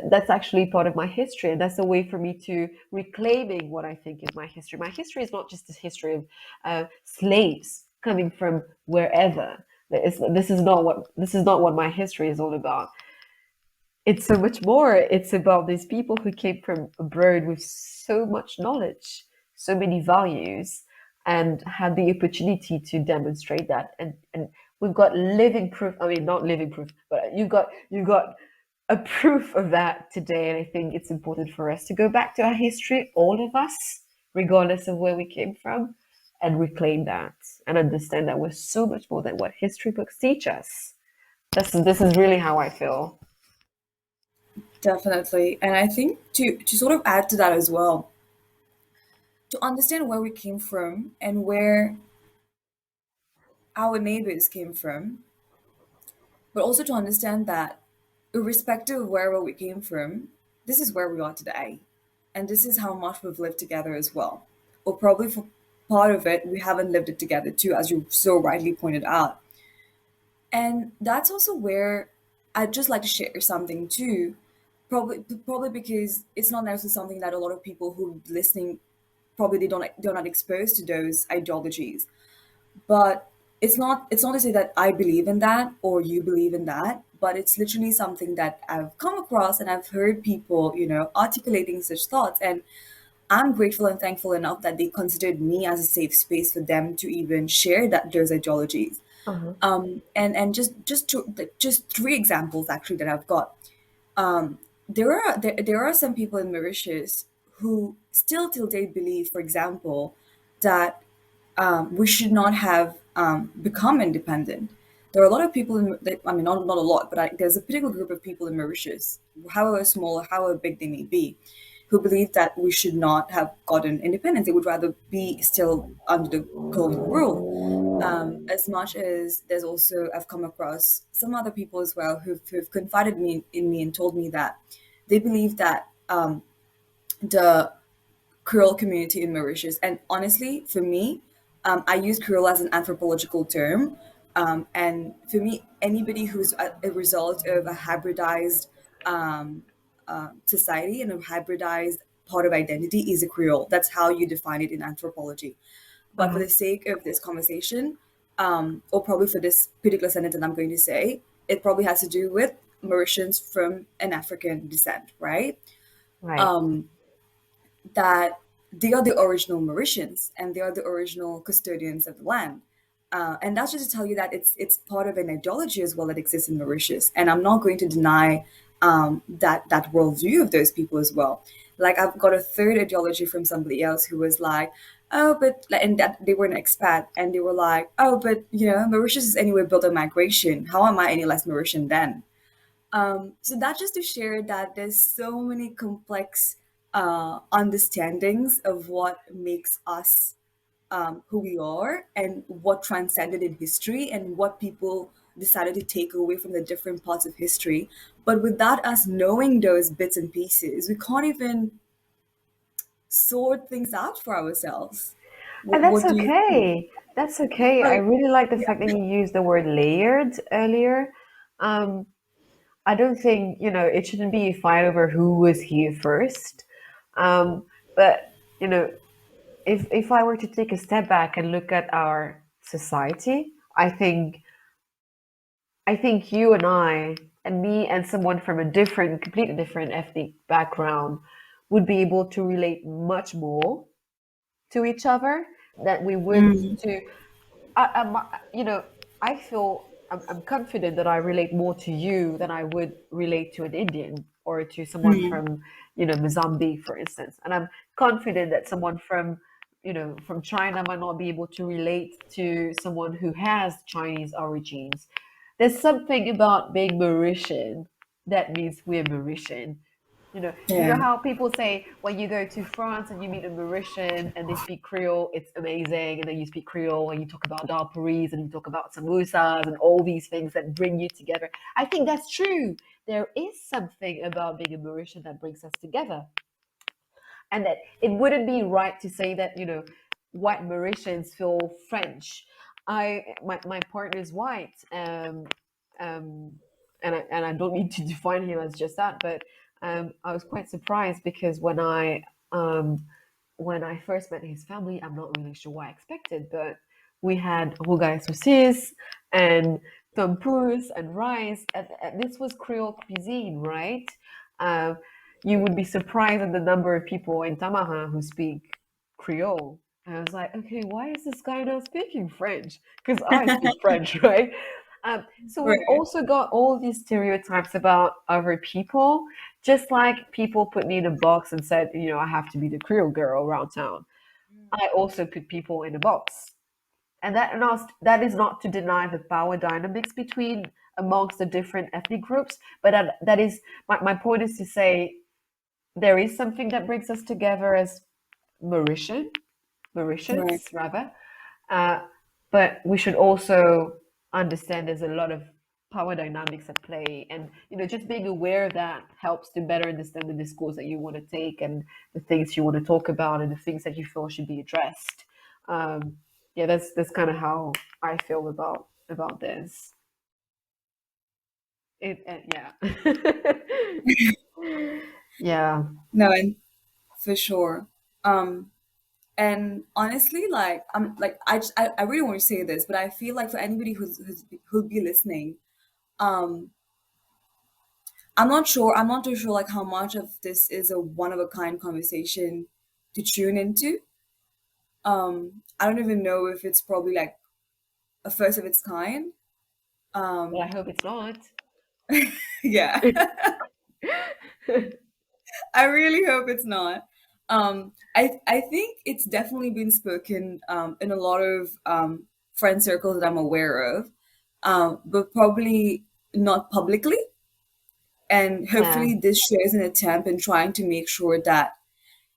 that's actually part of my history, and that's a way for me to reclaiming what I think is my history. My history is not just the history of slaves coming from wherever. This is not what my history is all about. It's so much more. It's about these people who came from abroad with so much knowledge, so many values, and had the opportunity to demonstrate that. And we've got living proof. I mean, not living proof, but you've got a proof of that today. And I think it's important for us to go back to our history, all of us, regardless of where we came from, and reclaim that and understand that we're so much more than what history books teach us. This is really how I feel. Definitely. And I think to sort of add to that as well, to understand where we came from and where our neighbors came from, but also to understand that irrespective of wherever we came from, this is where we are today. And this is how much we've lived together as well. Or probably for part of it, we haven't lived it together too, as you so rightly pointed out. And that's also where I'd just like to share something too. Probably because it's not necessarily something that a lot of people who listening probably they're not exposed to those ideologies. But it's not to say that I believe in that or you believe in that, but it's literally something that I've come across and I've heard people, articulating such thoughts. And I'm grateful and thankful enough that they considered me as a safe space for them to even share that those ideologies. Uh-huh. And just three examples actually that I've got. There are some people in Mauritius who still till date believe, for example, that we should not have become independent. There are a lot of people I mean, not a lot, but there's a particular group of people in Mauritius, however small or however big they may be, who believe that we should not have gotten independence. They would rather be still under the colonial rule. As much as there's also, I've come across some other people as well who've confided in me and told me that they believe that the Creole community in Mauritius. And honestly, for me, I use Creole as an anthropological term. And for me, anybody who's a result of a hybridized um, society and a hybridized part of identity is a Creole. That's how you define it in anthropology. But for Uh-huh. the sake of this conversation, or probably for this particular sentence that I'm going to say, it probably has to do with Mauritians from an African descent, right? Right. That they are the original Mauritians and they are the original custodians of the land. And that's just to tell you that it's part of an ideology as well that exists in Mauritius. And I'm not going to deny that worldview of those people as well. Like I've got a third ideology from somebody else who was like, oh, but and that they were an expat and they were like, oh, but Mauritius is anyway built on migration. How am I any less Mauritian then? So that just to share that there's so many complex understandings of what makes us who we are and what transcended in history and what people decided to take away from the different parts of history. But without us knowing those bits and pieces, we can't even sort things out for ourselves. And that's What do you think? okay. That's okay. I Well, really like the fact that yeah. you used the word layered earlier. Um, I don't think, it shouldn't be a fight over who was here first. But, you know, if I were to take a step back and look at our society, I think you and I and me and someone from a different, completely different ethnic background would be able to relate much more to each other than we would Mm, to I'm, you know, I feel I'm confident that I relate more to you than I would relate to an Indian or to someone mm, from, Mozambique, for instance. And I'm confident that someone from, from China might not be able to relate to someone who has Chinese origins. There's something about being Mauritian that means we're Mauritian. yeah. How people say when you go to France and you meet a Mauritian and they speak Creole, it's amazing. And then you speak Creole and you talk about dal paris and you talk about samosas and all these things that bring you together. I think that's true. There is something about being a Mauritian that brings us together, and that it wouldn't be right to say that white Mauritians feel French. My partner is white, um, and I don't need to define him as just that, but I was quite surprised because when I first met his family, I'm not really sure what I expected, but we had rogaille saucisse and tempurs and rice, and this was Creole cuisine, right? Uh, you would be surprised at the number of people in Tamarin who speak Creole. And I was like, okay, why is this guy not speaking French? Because I speak French, right? So we've Right. also got all these stereotypes about other people, just like people put me in a box and said, I have to be the Creole girl around town. I also put people in a box. And that is not to deny the power dynamics between amongst the different ethnic groups, but that is my point is to say there is something that brings us together as Mauritian, Right. Mauritians rather, uh, but we should also understand there's a lot of power dynamics at play, and just being aware of that helps to better understand the discourse that you want to take and the things you want to talk about and the things that you feel should be addressed. Um, yeah, that's kind of how I feel about this. Yeah. Yeah. No, and for sure. Um, and honestly, like I really want to say this, but I feel like for anybody who'll be listening, um, I'm not too sure like how much of this is a one of a kind conversation to tune into. I don't even know if it's probably like a first of its kind. Well, Um, I hope it's not. yeah. I really hope it's not. I think it's definitely been spoken in a lot of friend circles that I'm aware of, but probably not publicly. And Yeah. hopefully, this shares an attempt in trying to make sure that,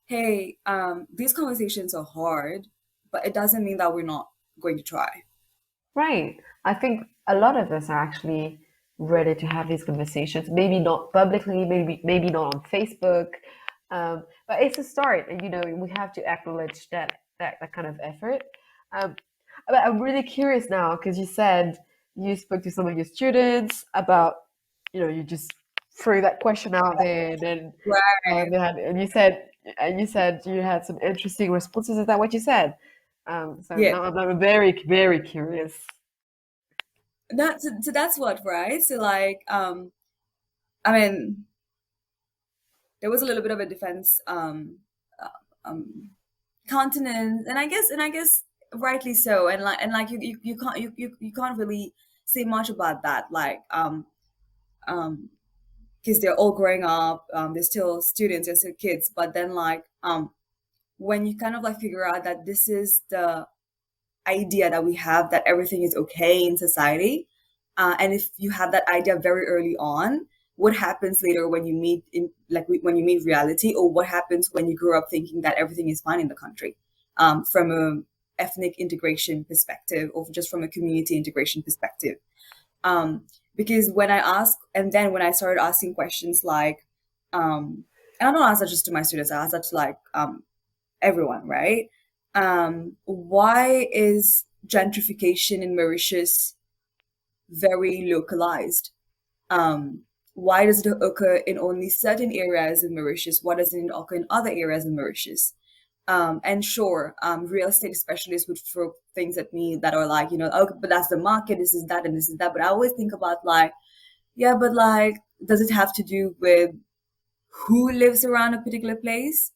hey, these conversations are hard, but it doesn't mean that we're not going to try. Right. I think a lot of us are actually ready to have these conversations. Maybe not publicly, maybe not on Facebook, but it's a start, and we have to acknowledge that kind of effort. Um, but I'm really curious now because you said you spoke to some of your students about, you just threw that question out there, and then Right. and you said you had some interesting responses. Is that what you said? So Yeah. now I'm very, very curious. So that's what, right? So like, I mean, there was a little bit of a defense uh, um continent, and I guess rightly so, and like you can't really say much about that, like um because they're all growing up, they're still students, they're still kids, but then like when you kind of like figure out that this is the idea that we have, that everything is okay in society, and if you have that idea very early on, what happens later when you meet in like when you meet reality, or what happens when you grow up thinking that everything is fine in the country, from a ethnic integration perspective or just from a community integration perspective. um, because when I ask, and then when I started asking questions like, and I don't ask that just to my students, I ask that to like everyone, right? Why is gentrification in Mauritius very localized? Um, why does it occur in only certain areas in Mauritius? Why doesn't it occur in other areas in Mauritius? And sure, real estate specialists would throw things at me that are like, oh, but that's the market, this is that, and this is that. But I always think about like, yeah, but like, does it have to do with who lives around a particular place?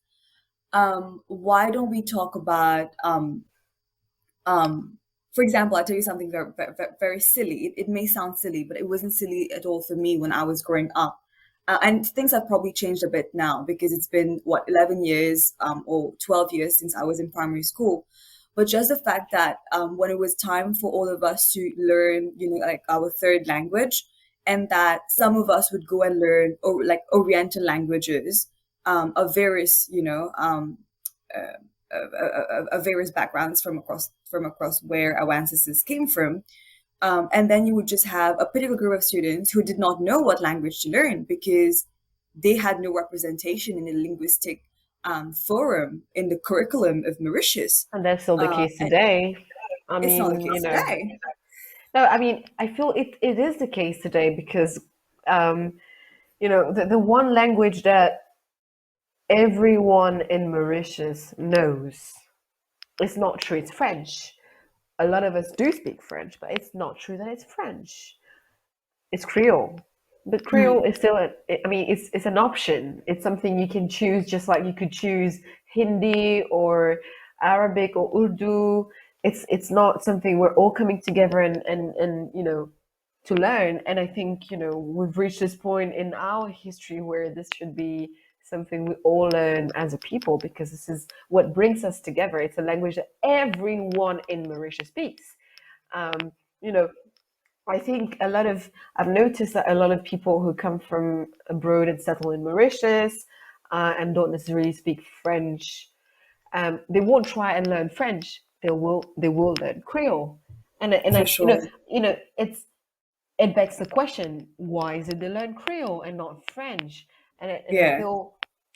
Why don't we talk about um, for example, I'll tell you something very, very, very silly. It may sound silly, but it wasn't silly at all for me when I was growing up. And things have probably changed a bit now because it's been, what, 11 years or 12 years since I was in primary school. But just the fact that when it was time for all of us to learn, like our third language, and that some of us would go and learn or like Oriental languages of various, uh, of various backgrounds from across where our ancestors came from. And then you would just have a particular group of students who did not know what language to learn because they had no representation in the linguistic forum in the curriculum of Mauritius. And that's still the case And today. I it's not the mean, case today, no, I mean, I feel it is the case today because, um, the one language that everyone in Mauritius knows, it's not true, it's French. A lot of us do speak French, but it's not true that it's French. It's Creole. But Creole is still, I mean, it's an option. It's something you can choose, just like you could choose Hindi or Arabic or Urdu. It's not something we're all coming together and to learn. And I think we've reached this point in our history where this should be something we all learn as a people because this is what brings us together. It's a language that everyone in Mauritius speaks. Um, you know, I think I've noticed that a lot of people who come from abroad and settle in Mauritius and don't necessarily speak French, they won't try and learn French. They will learn Creole, and for I sure. it begs the question: why is it they learn Creole and not French? Yeah,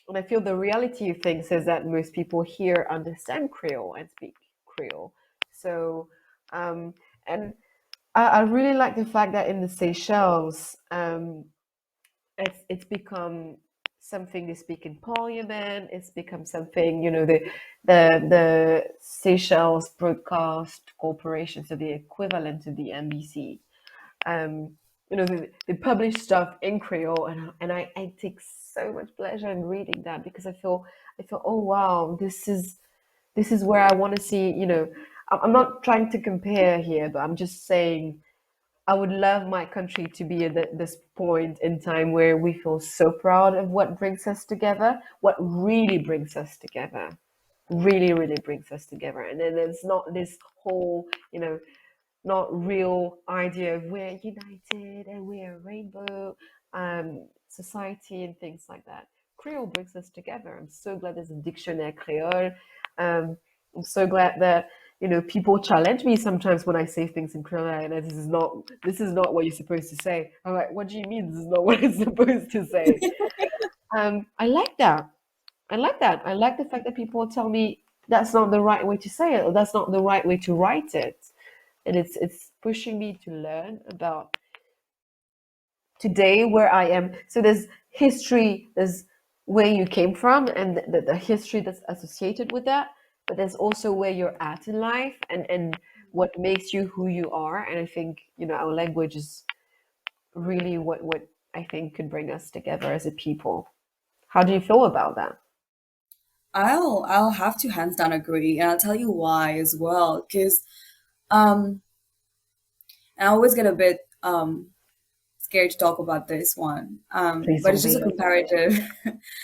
And I feel the reality of things is that most people here understand Creole and speak Creole. So, um, and I really like the fact that in the Seychelles, it's become something they speak in parliament. It's become something, the Seychelles Broadcast Corporation, so the equivalent to the NBC. Um, they publish stuff in Creole, and I take so much pleasure in reading that because I feel, oh wow, this is where I want to see. I'm not trying to compare here, but I'm just saying I would love my country to be at this point in time where we feel so proud of what brings us together, what really brings us together, really, really brings us together. And then there's not this whole, not real idea of we're united and we're a rainbow society and things like that. Creole brings us together. I'm so glad there's a dictionnaire Creole. I'm so glad that people challenge me sometimes when I say things in Creole and this is not what you're supposed to say. I'm like, what do you mean this is not what I'm supposed to say? I like that. I like that. I like the fact that people tell me that's not the right way to say it or that's not the right way to write it. And it's pushing me to learn about today where I am. So there's history, there's where you came from and the history that's associated with that, but there's also where you're at in life and what makes you who you are. And I think, our language is really what I think could bring us together as a people. How do you feel about that? I'll have to hands down agree, and I'll tell you why as well. Because um, I always get a bit scared to talk about this one. Please But don't it's just a be. comparative.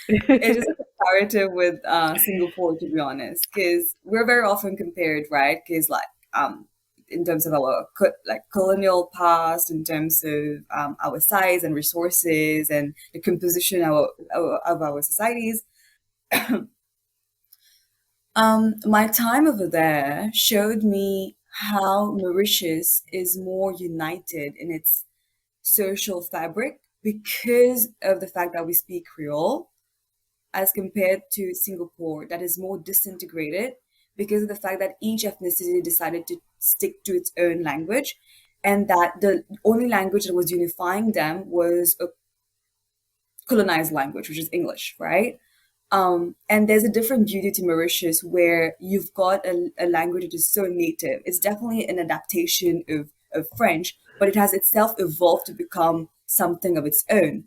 It's just a comparative with Singapore, to be honest, because we're very often compared, right? Because like in terms of our like colonial past, in terms of our size and resources and the composition of our societies. My time over there showed me how Mauritius is more united in its social fabric because of the fact that we speak Creole as compared to Singapore, that is more disintegrated because of the fact that each ethnicity decided to stick to its own language, and that the only language that was unifying them was a colonized language, which is English, right? And there's a different beauty to Mauritius where you've got a language that is so native. It's definitely an adaptation of French, but it has itself evolved to become something of its own.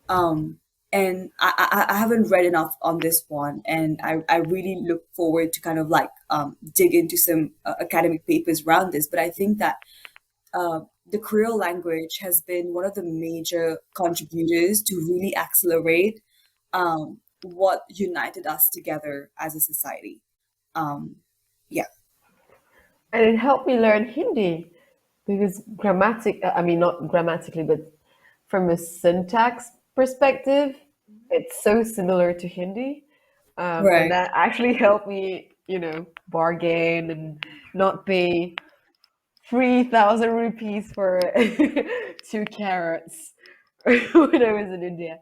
Um, and I haven't read enough on this one, and I really look forward to kind of like dig into some academic papers around this. But I think that the Creole language has been one of the major contributors to really accelerate what united us together as a society. Um, yeah, And it helped me learn Hindi because I mean, not grammatically, but from a syntax perspective, it's so similar to Hindi. And right, that actually helped me, bargain and not pay 3,000 rupees for 2 carrots when I was in India.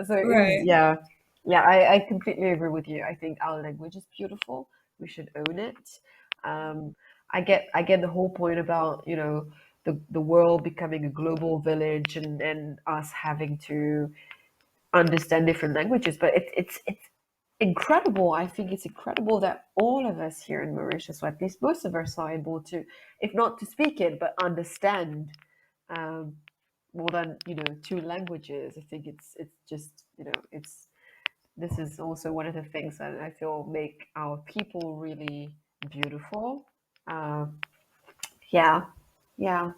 So it was, right. yeah, yeah, I completely agree with you. I think our language is beautiful. We should own it. Um, I get the whole point about, the world becoming a global village and us having to understand different languages, but it's incredible. I think it's incredible that all of us here in Mauritius, or at least most of us, are able to, if not to speak it, but understand um, more than two languages. I think it's just it's this is also one of the things that I feel make our people really beautiful. Um, yeah, yeah,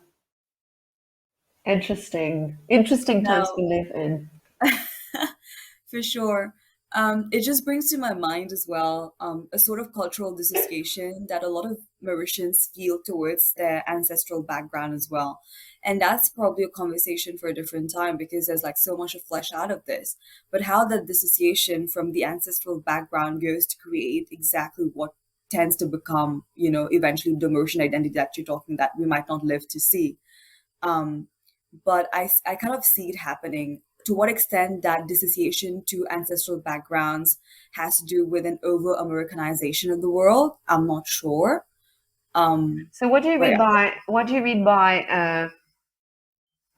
interesting times Now, to live in. for sure. It just brings to my mind as well a sort of cultural dissociation that a lot of Mauritians feel towards their ancestral background as well. And that's probably a conversation for a different time because there's like so much to flesh out of this. But how that dissociation from the ancestral background goes to create exactly what tends to become, eventually the Mauritian identity that you're talking that we might not live to see. Um, but I kind of see it happening. To what extent that dissociation to ancestral backgrounds has to do with an over Americanization of the world, I'm not sure. So But yeah. what do you mean by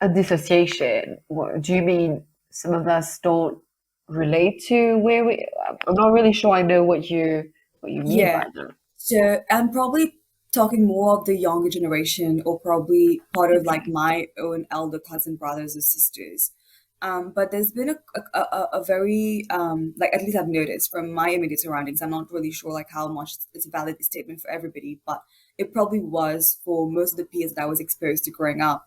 a dissociation? What, do you mean some of us don't relate to where we? I'm not really sure. I know what you mean Yeah. by that. So I'm probably talking more of the younger generation or probably part of like Okay. my own elder cousin brothers or sisters. But there's been a very like at least I've noticed from my immediate surroundings. I'm not really sure like how much it's a valid statement for everybody, but it probably was for most of the peers that I was exposed to growing up.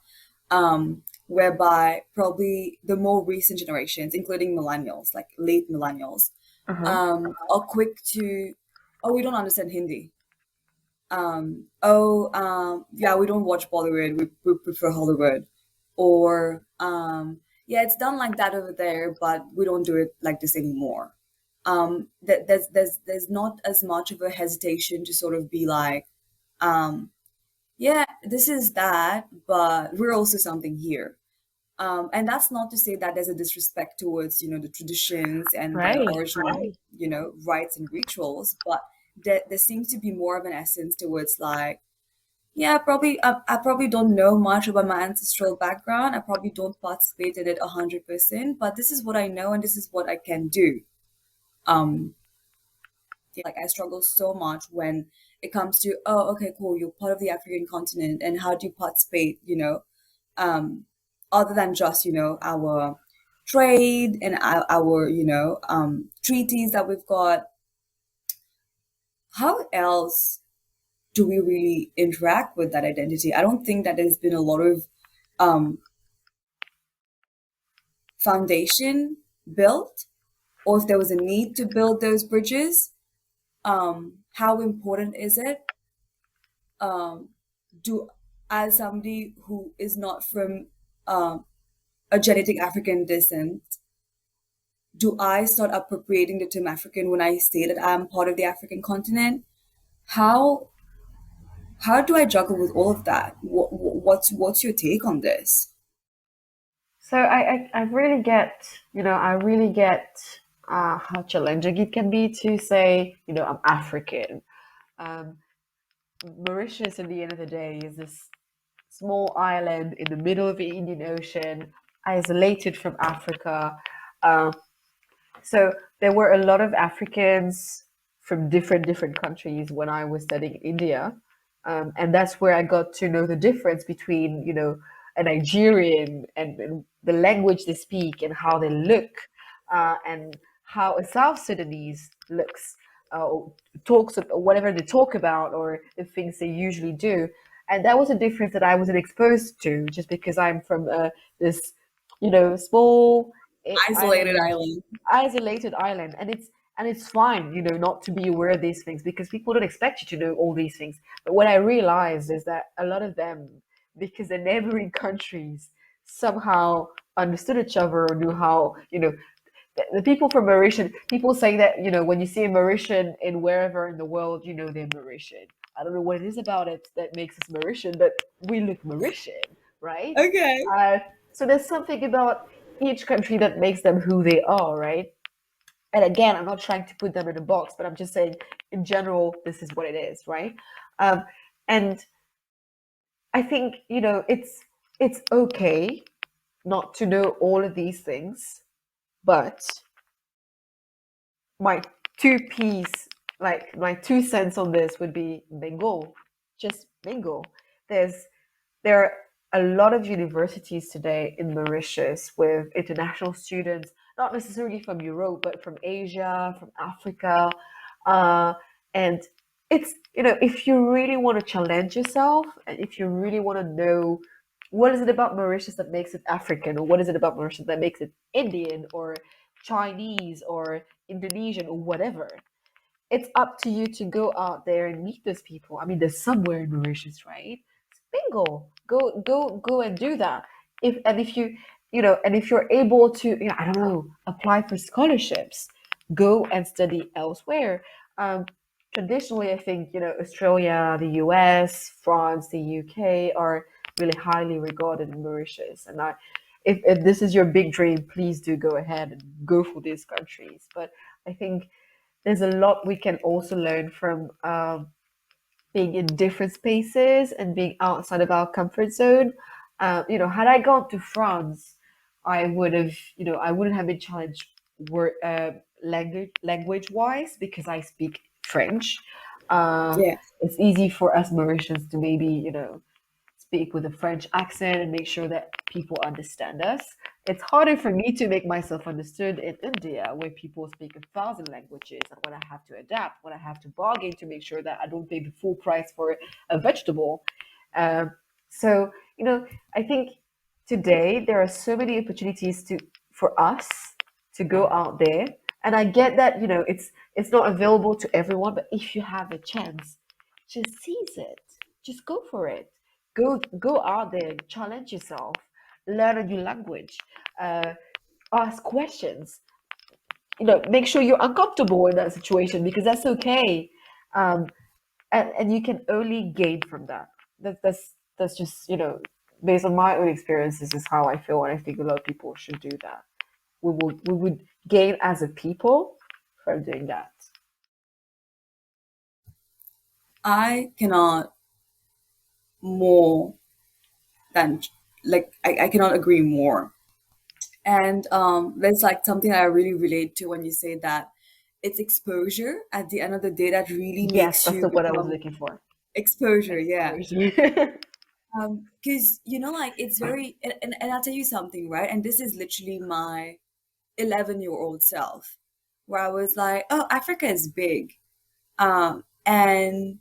Whereby probably the more recent generations, including millennials, like late millennials, Uh-huh. are quick to, oh, we don't understand Hindi. Yeah, we don't watch Bollywood. We prefer Hollywood. Or, yeah, it's done like that over there, but we don't do it like this anymore. There's not as much of a hesitation to sort of be like, um, yeah, this is that, but we're also something here. And that's not to say that there's a disrespect towards, the traditions and the Right. original, rites and rituals, but there seems to be more of an essence towards like, yeah, I probably don't know much about my ancestral background. I probably don't participate in it 100%, but this is what I know and this is what I can do. Um, yeah, like I struggle so much when it comes to, oh, okay, cool, you're part of the African continent, and how do you participate, um, other than just, our trade and our treaties that we've got. How else do we really interact with that identity? I don't think that there's been a lot of um, foundation built, or if there was a need to build those bridges. How important is it? Um, do as somebody who is not from um, a genetic African descent, do I start appropriating the term African when I say that I'm part of the African continent? How how do I juggle with all of that? What's your take on this? So I really get, how challenging it can be to say, I'm African. Um, Mauritius, at the end of the day, is this small island in the middle of the Indian Ocean, isolated from Africa. Uh, so there were a lot of Africans from different countries when I was studying in India, and that's where I got to know the difference between a Nigerian and the language they speak and how they look, and how a South Sudanese looks, or talks, or whatever they talk about, or the things they usually do. And that was a difference that I wasn't exposed to just because I'm from this, small Isolated island, island. isolated island, and it's fine, not to be aware of these things because people don't expect you to know all these things. But what I realized is that a lot of them, because the neighboring countries somehow understood each other or knew how, the people from Mauritian, people say that, when you see a Mauritian in wherever in the world, they're Mauritian. I don't know what it is about it that makes us Mauritian, but we look Mauritian, right? Okay. Uh, so there's something about each country that makes them who they are, right? And again, I'm not trying to put them in a box, but I'm just saying, in general, this is what it is, right? Um, and I think, it's okay not to know all of these things, but my two piece, like my 2 cents on this would be mingle, just mingle. There's there are a lot of universities today in Mauritius with international students, not necessarily from Europe, but from Asia, from Africa, and it's if you really want to challenge yourself, and if you really want to know what is it about Mauritius that makes it African, or what is it about Mauritius that makes it Indian or Chinese or Indonesian or whatever, it's up to you to go out there and meet those people. I mean, there's somewhere in Mauritius, right? Bingo, go and do that. If if you're able to, I don't know, apply for scholarships, go and study elsewhere. Um, Traditionally, I think Australia, the US, France, the UK are really highly regarded in Mauritius, and if this is your big dream, please do go ahead and go for these countries. But I think there's a lot we can also learn from being in different spaces and being outside of our comfort zone. Had I gone to France, I would have, I wouldn't have been challenged language wise because I speak French. Uh, Yeah. it's easy for us Mauritians to maybe, speak with a French accent and make sure that people understand us. It's harder for me to make myself understood in India, where people speak 1,000 languages, and when I have to adapt, when I have to bargain to make sure that I don't pay the full price for a vegetable. Um, so, I think today there are so many opportunities for us to go out there, and I get that it's not available to everyone, but if you have a chance, just seize it, just go for it. Go out there, challenge yourself, learn a new language, uh, ask questions. Make sure you're uncomfortable in that situation because that's okay, um, and you can only gain from that. That's just based on my own experiences is how I feel, and I think a lot of people should do that. We would gain as a people from doing that. I cannot more than like I cannot agree more. And there's like something that I really relate to when you say that it's exposure at the end of the day that really Yes, makes that's you the word I was become looking for. exposure. Yeah. Exposure. Because like it's very and I'll tell you something, right? And this is literally my 11-year-old self, where I was like, oh, Africa is big. And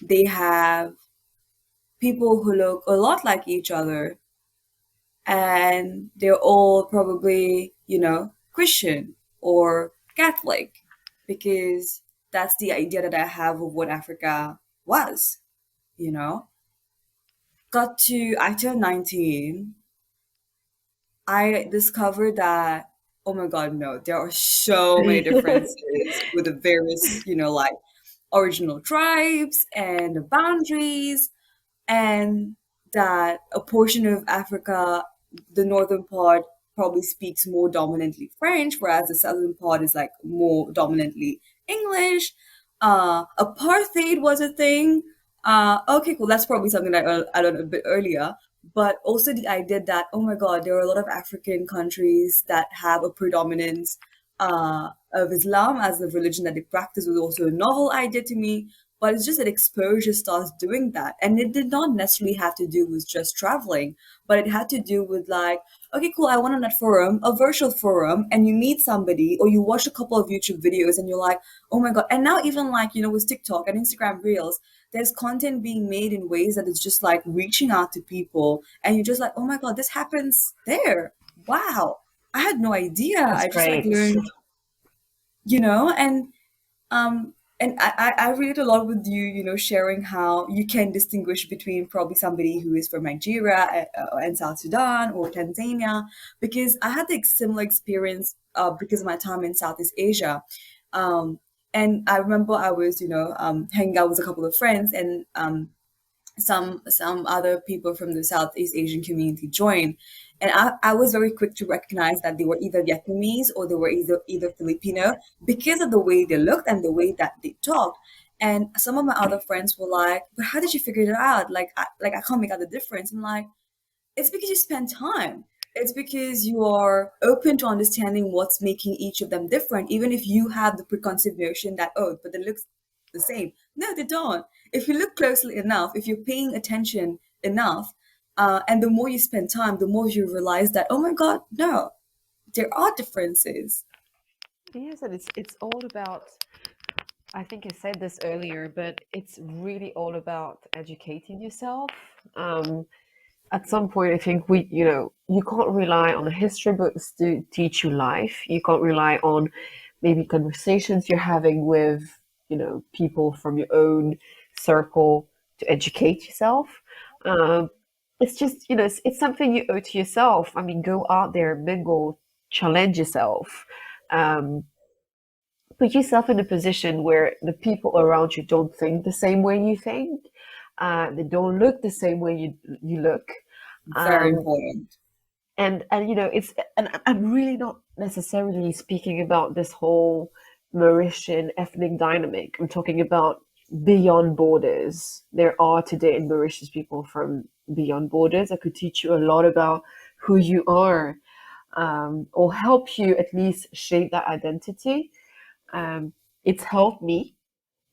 they have people who look a lot like each other, and they're all probably, Christian or Catholic, because that's the idea that I have of what Africa was, you know. I turned 19, I discovered that, oh my God, no, there are so many differences with the various, like original tribes and the boundaries, and that a portion of Africa, the northern part, probably speaks more dominantly French, whereas the southern part is like more dominantly English. Apartheid was a thing. Okay, cool. That's probably something that I learned a bit earlier. But also the idea that, oh my God, there are a lot of African countries that have a predominance of Islam as the religion that they practice was also a novel idea to me. But it's just that exposure starts doing that. And it did not necessarily have to do with just traveling, but it had to do with like, okay, cool, I went on that forum, a virtual forum, and you meet somebody or you watch a couple of YouTube videos and you're like, oh my God. And now even like, with TikTok and Instagram Reels, there's content being made in ways that it's just like reaching out to people. And you're just like, oh my God, this happens there. Wow. I had no idea. That's I just like great. learned, you know, and um I relate a lot with you, sharing how you can distinguish between probably somebody who is from Nigeria and South Sudan or Tanzania, because I had the similar experience because of my time in Southeast Asia. Um, and I remember I was, hanging out with a couple of friends, and some other people from the Southeast Asian community joined. And I was very quick to recognize that they were either Vietnamese or they were either Filipino because of the way they looked and the way that they talked. And some of my other friends were like, "But how did you figure it out? Like I can't make out the difference." I'm like, it's because you spend time. It's because you are open to understanding what's making each of them different, even if you have the preconceived notion that, oh, but they look the same. No, they don't. If you look closely enough, if you're paying attention enough, and the more you spend time, the more you realize that, oh my God, no, there are differences. Yes, and it's all about, I think I said this earlier, but it's really all about educating yourself. Um, at some point, I think you can't rely on history books to teach you life. You can't rely on maybe conversations you're having with, people from your own circle to educate yourself. Um, it's just, it's something you owe to yourself. I mean, go out there, mingle, challenge yourself. Um, Put yourself in a position where the people around you don't think the same way you think. They don't look the same way you look. Very Um, important. and it's, and I'm really not necessarily speaking about this whole Mauritian ethnic dynamic. I'm talking about beyond borders. There are today in Mauritius people from beyond borders that could teach you a lot about who you are, or help you at least shape that identity. um, it's helped me,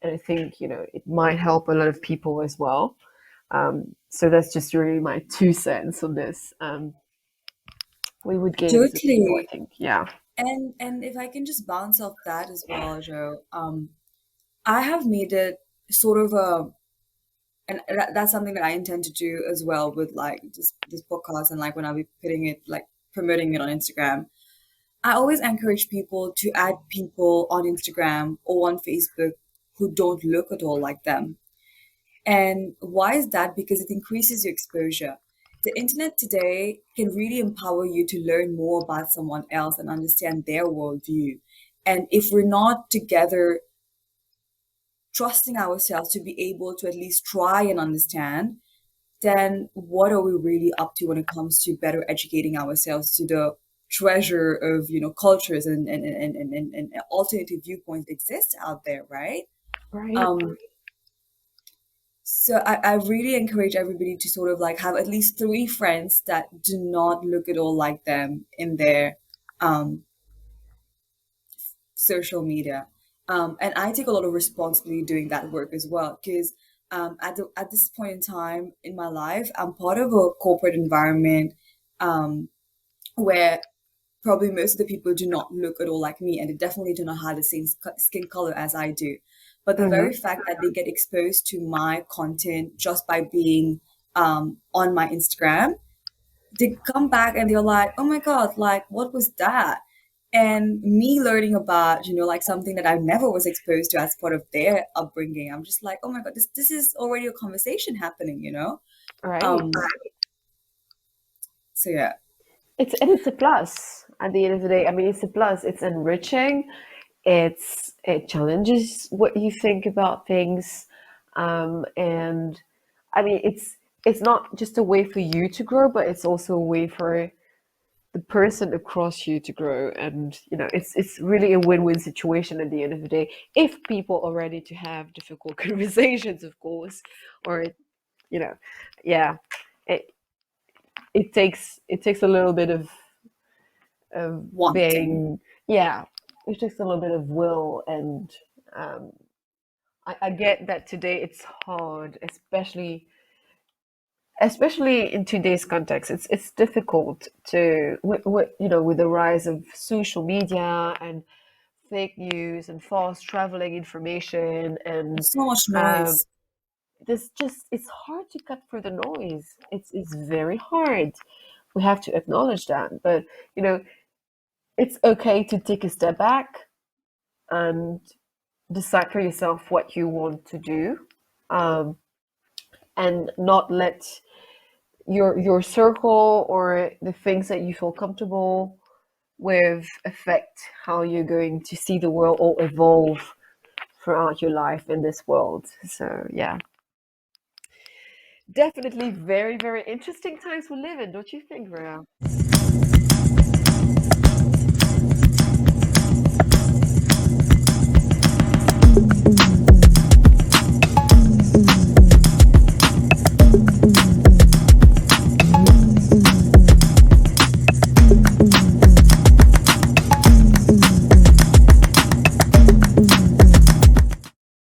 and I think it might help a lot of people as well. So that's just really my 2 cents on this. We would gain as a people, I Totally. think. Yeah. And if I can just bounce off that as well, Joe, I have made it sort of a and that's something that I intend to do as well with like this podcast and like when I'll be putting it like promoting it on Instagram. I always encourage people to add people on Instagram or on Facebook who don't look at all like them. And why is that? Because it increases your exposure. The internet today can really empower you to learn more about someone else and understand their worldview. And if we're not together trusting ourselves to be able to at least try and understand, then what are we really up to when it comes to better educating ourselves to the treasure of cultures and alternative viewpoints exist out there, right? Right. um so I really encourage everybody to sort of like have at least three friends that do not look at all like them in their um social media. And I take a lot of responsibility doing that work as well because at this point in time in my life, I'm part of a corporate environment um, where probably most of the people do not look at all like me, and they definitely do not have the same skin color as I do. But the very Mm-hmm. fact that they get exposed to my content just by being on my Instagram, they come back and they're like, oh my God, like, what was that? And me learning about, like something that I never was exposed to as part of their upbringing, I'm just like, oh my God, this is already a conversation happening. Right. Um, so yeah, It's a plus at the end of the day. I mean, it's a plus. It's enriching. It challenges what you think about things, and I mean, it's not just a way for you to grow, but it's also a way for the person across you to grow. And it's really a win-win situation at the end of the day, if people are ready to have difficult conversations, of course. Or you know yeah, it it takes a little bit of wanting. being, yeah, it takes a little bit of will, and um, I get that today it's hard, especially in today's context. It's difficult to with the rise of social media and fake news and fast traveling information, and There's so much um, noise. this just it's hard to cut through the noise. It's very hard. We have to acknowledge that, but you know it's okay to take a step back and decide for yourself what you want to do, um, and not let your circle or the things that you feel comfortable with affect how you're going to see the world or evolve throughout your life in this world. So yeah, definitely very, very interesting times we live in, don't you think, Rhea?